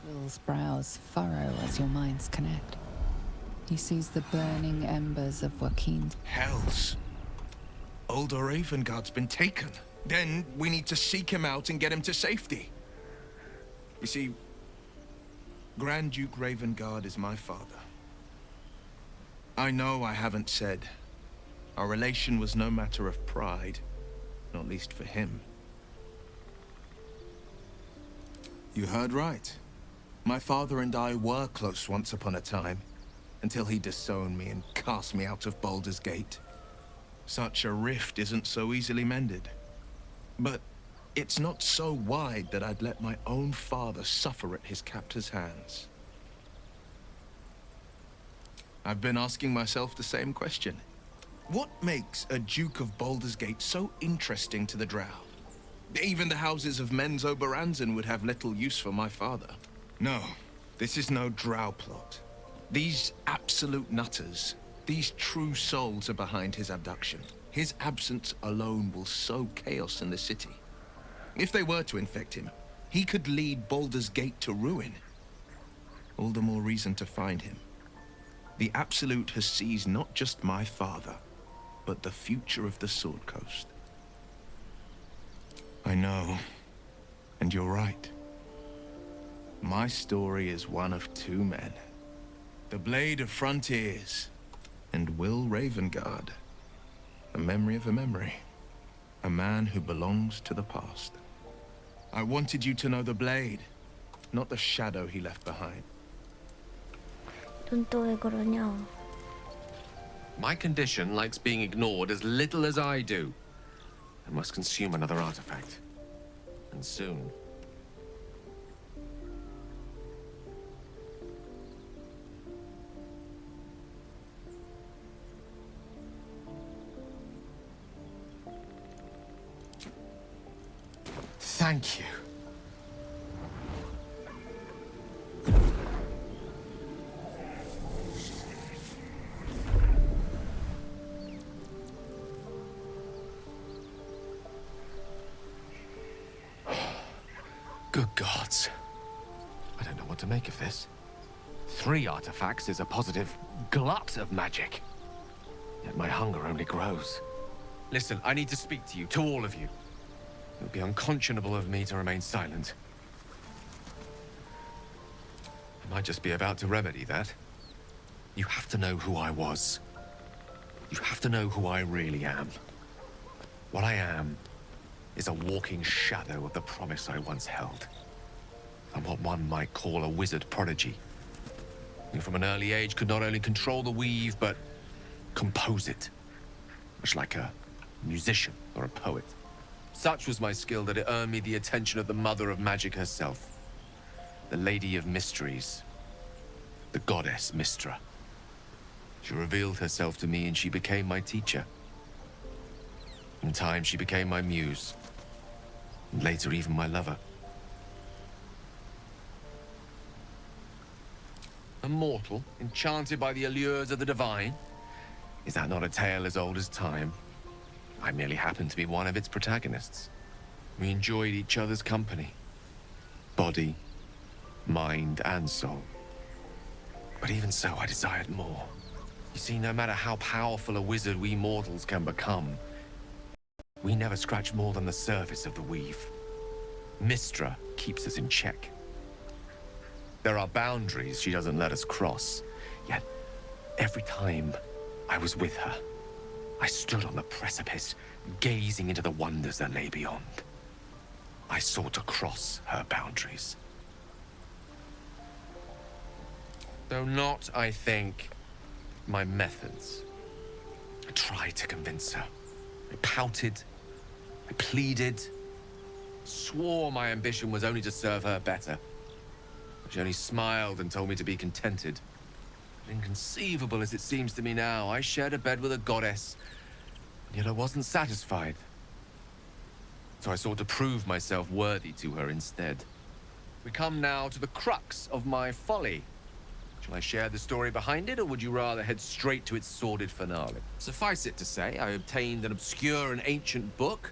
Will's brows furrow as your minds connect. He sees the burning embers of Joaquin's. Hells. Old Ravengard's been taken. Then we need to seek him out and get him to safety. You see, Grand Duke Ravengard is my father. I know I haven't said. Our relation was no matter of pride, not least for him. You heard right. My father and I were close once upon a time, until he disowned me and cast me out of Baldur's Gate. Such a rift isn't so easily mended. But it's not so wide that I'd let my own father suffer at his captor's hands. I've been asking myself the same question. What makes a Duke of Baldur's Gate so interesting to the Drow? Even the houses of Men's Oberanzen would have little use for my father. No, this is no Drow plot. These absolute nutters, these true souls are behind his abduction. His absence alone will sow chaos in the city. If they were to infect him, he could lead Baldur's Gate to ruin. All the more reason to find him. The Absolute has seized not just my father, but the future of the Sword Coast. I know, and you're right. My story is one of two men. The Blade of Frontiers, and Will Ravengard. A memory of a memory. A man who belongs to the past. I wanted you to know the Blade, not the shadow he left behind. 넌 또 왜 그러냐? My condition likes being ignored as little as I do. I must consume another artifact. And soon. Thank you. Good gods. I don't know what to make of this. 3 artifacts is a positive glut of magic. Yet my hunger only grows. Listen, I need to speak to you, to all of you. It would be unconscionable of me to remain silent. I might just be about to remedy that. You have to know who I was. You have to know who I really am. What I am is a walking shadow of the promise I once held. I'm what one might call a wizard prodigy. Who from an early age could not only control the weave, but compose it. Much like a musician or a poet. Such was my skill that it earned me the attention of the mother of magic herself. The Lady of Mysteries. The goddess Mystra. She revealed herself to me and she became my teacher. In time, she became my muse. And later, even my lover. A mortal, enchanted by the allures of the divine? Is that not a tale as old as time? I merely happened to be one of its protagonists. We enjoyed each other's company. Body, mind, and soul. But even so, I desired more. You see, no matter how powerful a wizard we mortals can become, we never scratch more than the surface of the weave. Mystra keeps us in check. There are boundaries she doesn't let us cross. Yet, every time I was with her, I stood on the precipice, gazing into the wonders that lay beyond. I sought to cross her boundaries. Though not, I think, my methods. I tried to convince her. I pouted. I pleaded. Swore my ambition was only to serve her better. She only smiled and told me to be contented. But inconceivable as it seems to me now, I shared a bed with a goddess, and yet I wasn't satisfied. So I sought to prove myself worthy to her instead. We come now to the crux of my folly. Shall I share the story behind it, or would you rather head straight to its sordid finale? Suffice it to say, I obtained an obscure and ancient book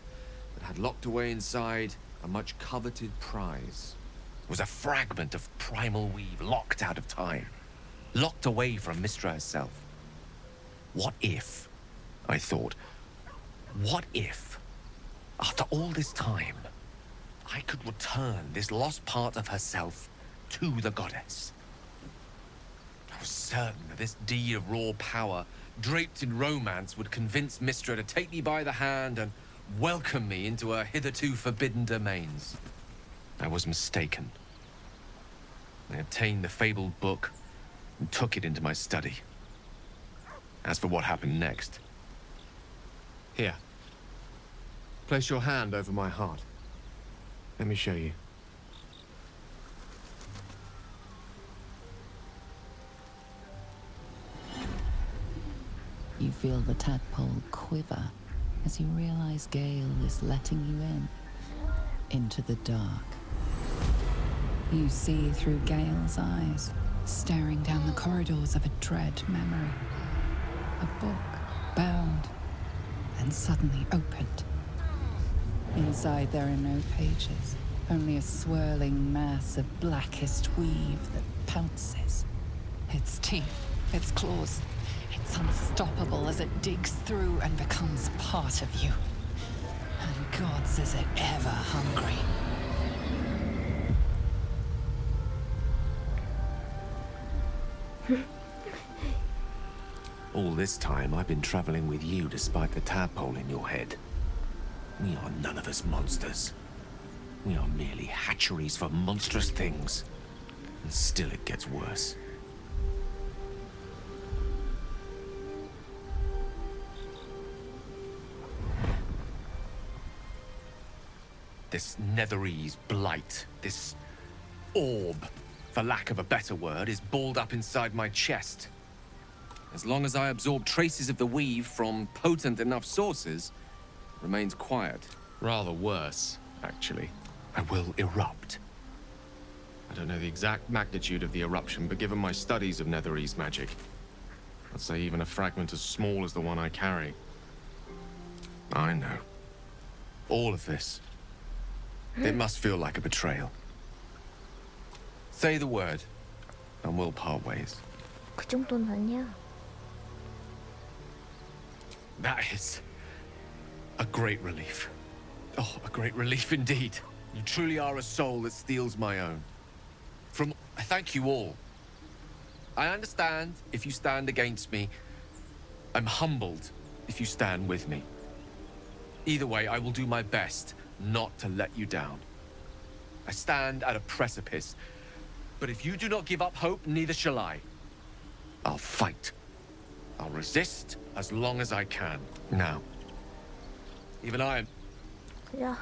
that had locked away inside a much coveted prize. It was a fragment of primal weave, locked out of time, locked away from Mystra herself. What if, I thought, what if, after all this time, I could return this lost part of herself to the goddess? I was certain that this deed of raw power, draped in romance, would convince Mystra to take me by the hand and welcome me into her hitherto forbidden domains. I was mistaken. I obtained the fabled book and took it into my study. As for what happened next... Here. Place your hand over my heart. Let me show you. You feel the tadpole quiver as you realize Gale is letting you in, into the dark. You see through Gale's eyes, staring down the corridors of a dread memory. A book, bound, and suddenly opened. Inside there are no pages, only a swirling mass of blackest weave that pounces. Its teeth, its claws, it's unstoppable as it digs through and becomes part of you. And gods, is it ever hungry. All this time, I've been traveling with you despite the tadpole in your head. We are none of us monsters. We are merely hatcheries for monstrous things. And still it gets worse. This Netherese blight, this orb, for lack of a better word, is balled up inside my chest. As long as I absorb traces of the weave from potent enough sources, it remains quiet. Rather worse, actually. I will erupt. I don't know the exact magnitude of the eruption, but given my studies of Netherese magic, I'd say even a fragment as small as the one I carry. I know. All of this. It must feel like a betrayal. Say the word, and we'll part ways. 그 정도는 아니야. That is a great relief. Oh, a great relief indeed. You truly are a soul that steals my own. I thank you all. I understand if you stand against me. I'm humbled if you stand with me. Either way, I will do my best not to let you down. I stand at a precipice, but if you do not give up hope, neither shall I. I'll fight. I'll resist as long as I can. Now, even I am... 야.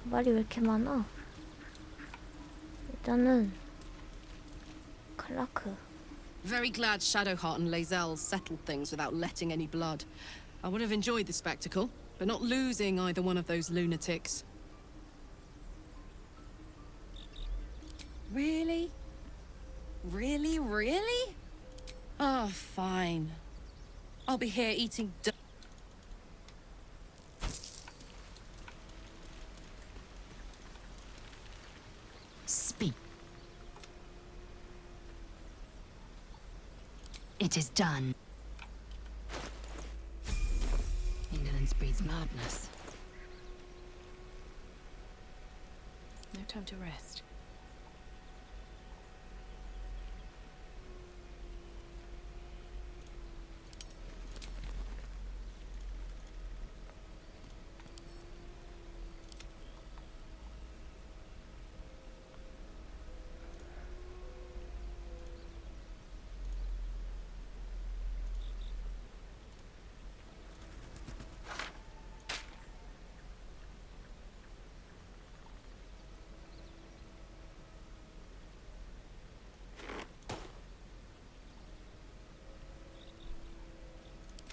말이 왜 이렇게 많아? 일단은 클라크. Very glad Shadowheart and Lae'zel settled things without letting any blood. I would have enjoyed the spectacle, but not losing either one of those lunatics. Really? Really, really? Oh, fine. I'll be here eating Speak. It is done. Indolence breeds madness. No time to rest.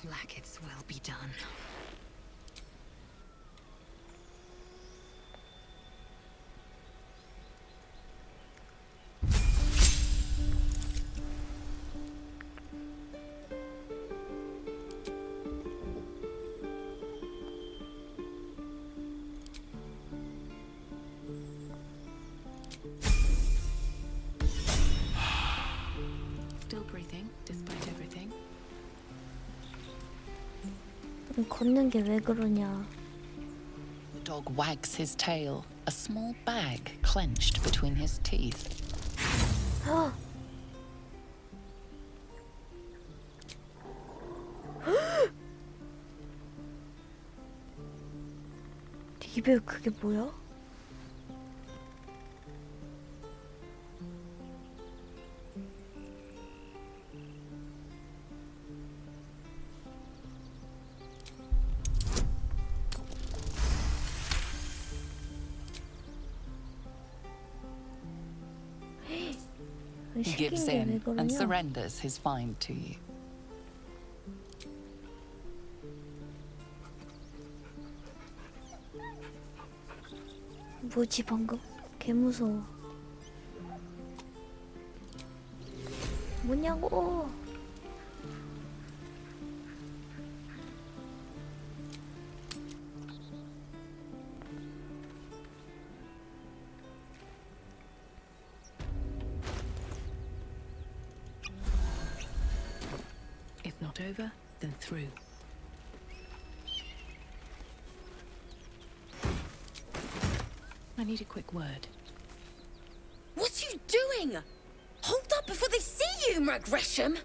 Blacket's will be done. Still breathing, despite everything. 걷는 게 왜 그러냐? The dog wags his tail, a small bag clenched between his teeth. 입에 그게 뭐야? He gives in and surrenders his find to you. 뭐지 방금? 개 무서워. 뭐냐고? If not over, then through. I need a quick word. What are you doing? Hold up before they see you, Gresham!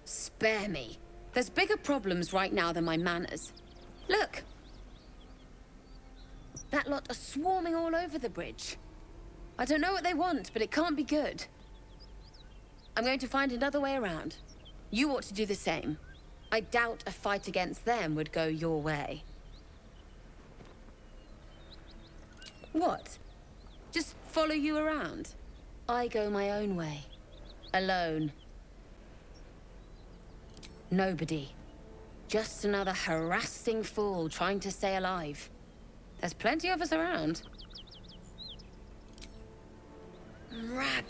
Spare me. There's bigger problems right now than my manners. Look. That lot are swarming all over the bridge. I don't know what they want, but it can't be good. I'm going to find another way around. You ought to do the same. I doubt a fight against them would go your way. What? Just follow you around? I go my own way. Alone. Nobody. Just another harassing fool trying to stay alive. There's plenty of us around. Rag.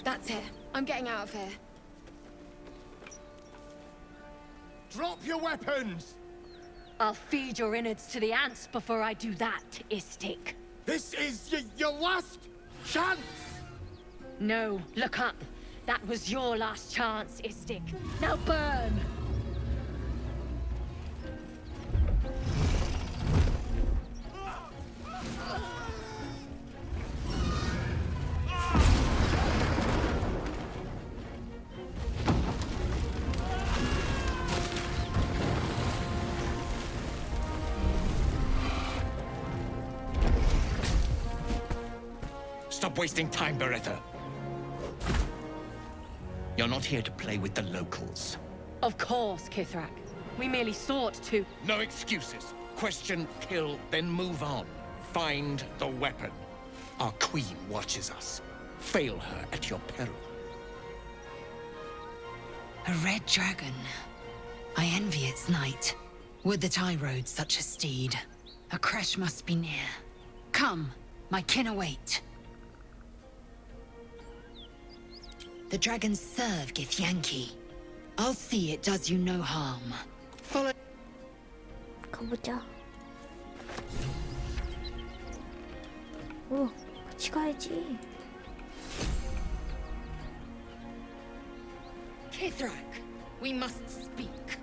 That's it. I'm getting out of here. Drop your weapons! I'll feed your innards to the ants before I do that, Istik. This is your last chance! No, look up. That was your last chance, Istik. Now burn! Stop wasting time, Beretta. You're not here to play with the locals. Of course, Kithrak. We merely sought to... No excuses. Question, kill, then move on. Find the weapon. Our queen watches us. Fail her at your peril. A red dragon. I envy its knight. Would that I rode such a steed. A crash must be near. Come, my kin await. The dragons serve Githyanki. I'll see it does you no harm. Follow. 가보자. 오, 같이 가야지. Kithrak, we must speak.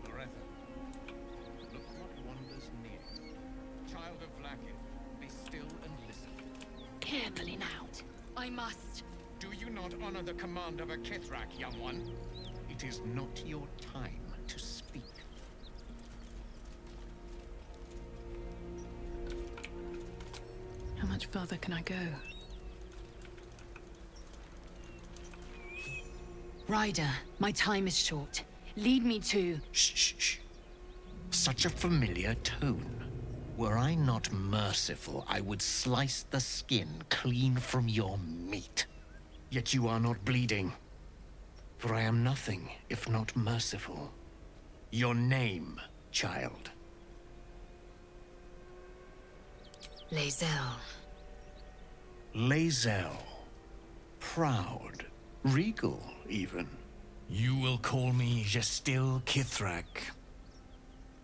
Beretta, look what wonders near. Child of Vlaakith, be still and listen. Carefully now. I must. Do you not honor the command of a Kithrak, young one? It is not your time to speak. How much further can I go? Ryder, my time is short. Lead me to... Shh. Such a familiar tone. Were I not merciful, I would slice the skin clean from your meat. Yet you are not bleeding. For I am nothing if not merciful. Your name, child. Lae'zel. Lae'zel. Proud. Regal, even. You will call me Gestil Kithrak.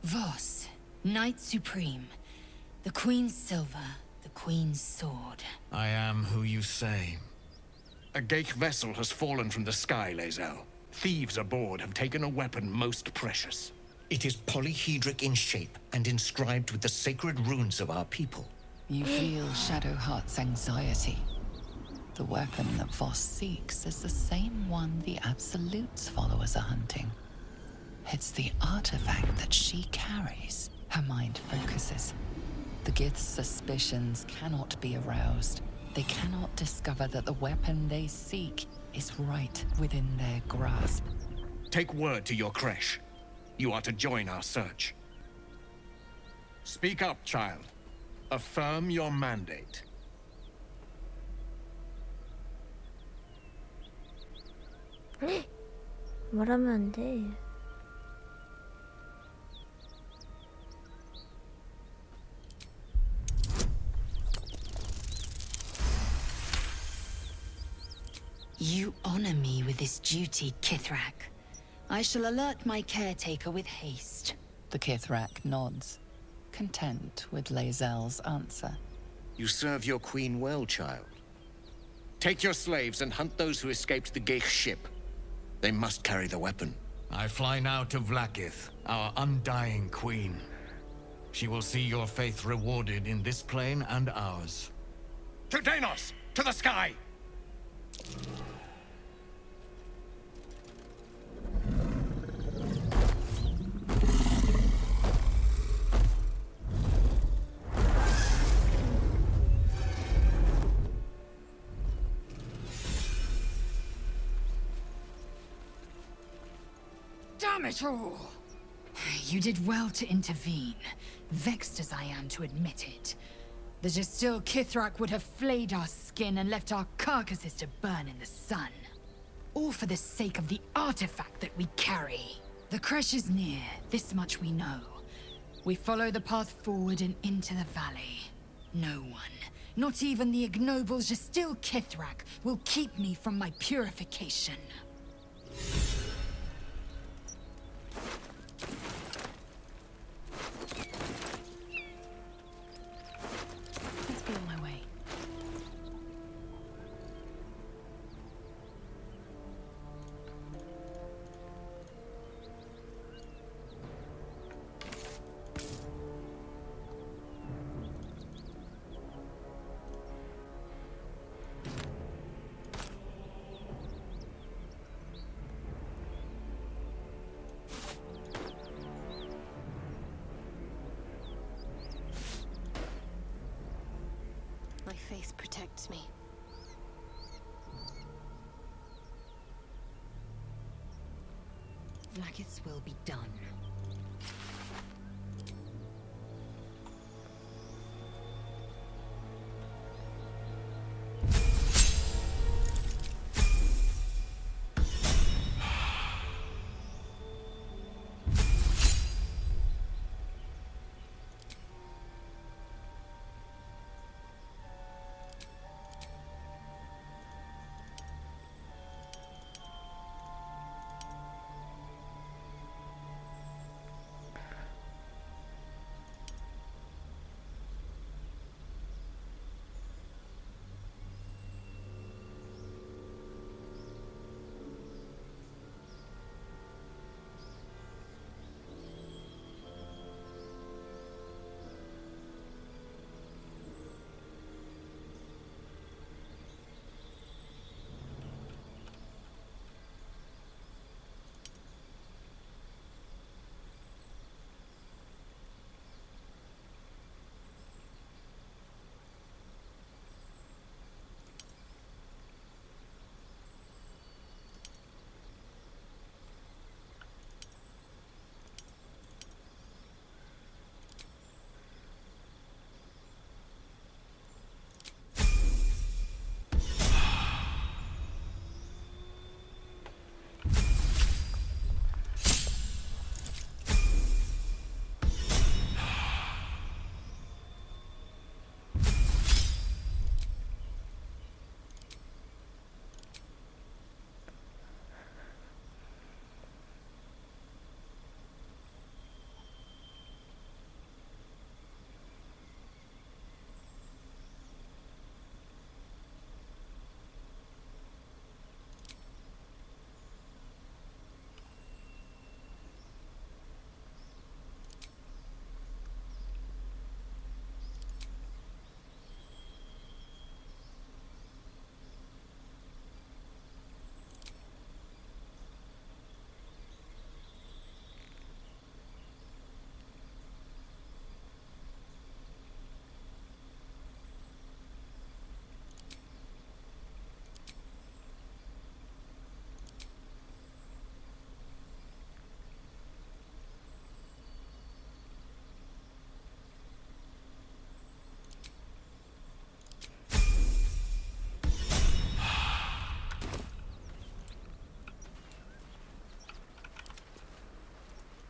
Voss, Knight Supreme. The Queen's silver, the Queen's sword. I am who you say. A Geich vessel has fallen from the sky, Lae'zel. Thieves aboard have taken a weapon most precious. It is polyhedric in shape and inscribed with the sacred runes of our people. You feel Shadowheart's anxiety. The weapon that Voss seeks is the same one the Absolute's followers are hunting. It's the artifact that she carries. Her mind focuses. The Gith's suspicions cannot be aroused. They cannot discover that the weapon they seek is right within their grasp. Take word to your creche. You are to join our search. Speak up, child. Affirm your mandate. 말하면 안 돼. You honor me with this duty, Kithrak. I shall alert my caretaker with haste. The Kithrak nods, content with Lae'zel's answer. You serve your queen well, child. Take your slaves and hunt those who escaped the Geich ship. They must carry the weapon. I fly now to Vlaakith, our undying queen. She will see your faith rewarded in this plane and ours. To Danos! To the sky! Damn it all! You did well to intervene, vexed as I am to admit it. The Gestil Kithrak would have flayed our skin and left our carcasses to burn in the sun. All for the sake of the artifact that we carry. The creche is near, this much we know. We follow the path forward and into the valley. No one, not even the ignoble Gestil Kithrak, will keep me from my purification. suits me. Vlaakith's will be done.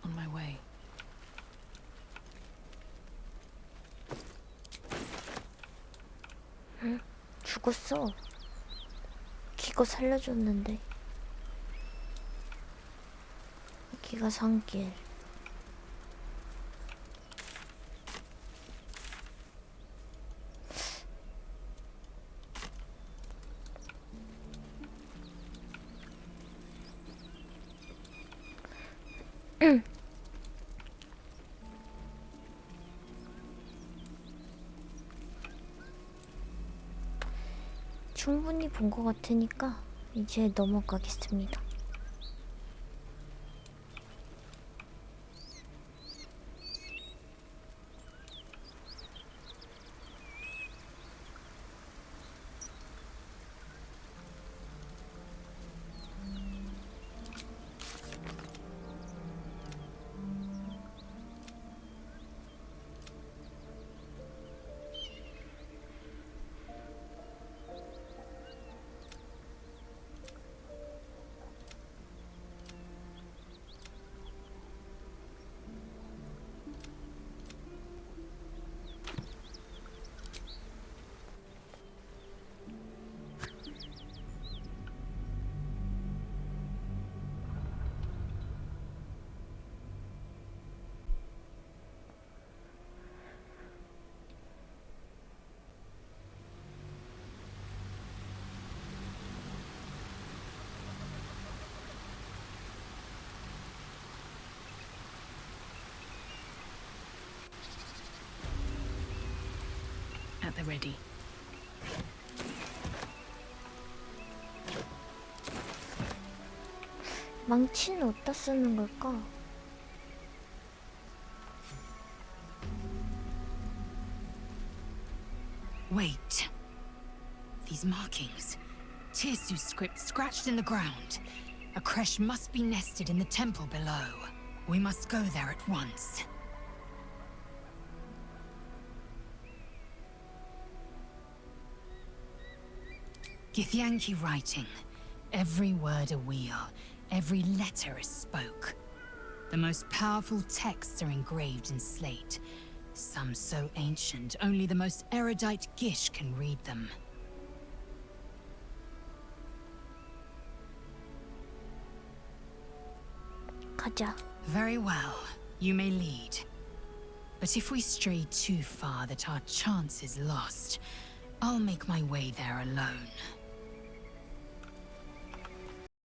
On my way. 응? 죽었어. 기가 살려줬는데. 여기가 산길. 충분히 본 것 같으니까 이제 넘어가겠습니다. At the ready. 망치는 어디다 쓰는 걸까? Wait. these markings. Tirsu script scratched in the ground. A creche must be nested in the temple below. We must go there at once. Githyanki writing. Every word a wheel, every letter a spoke. The most powerful texts are engraved in slate. Some so ancient, only the most erudite Gish can read them. 가자. Very well. You may lead. But if we stray too far that our chance is lost, I'll make my way there alone.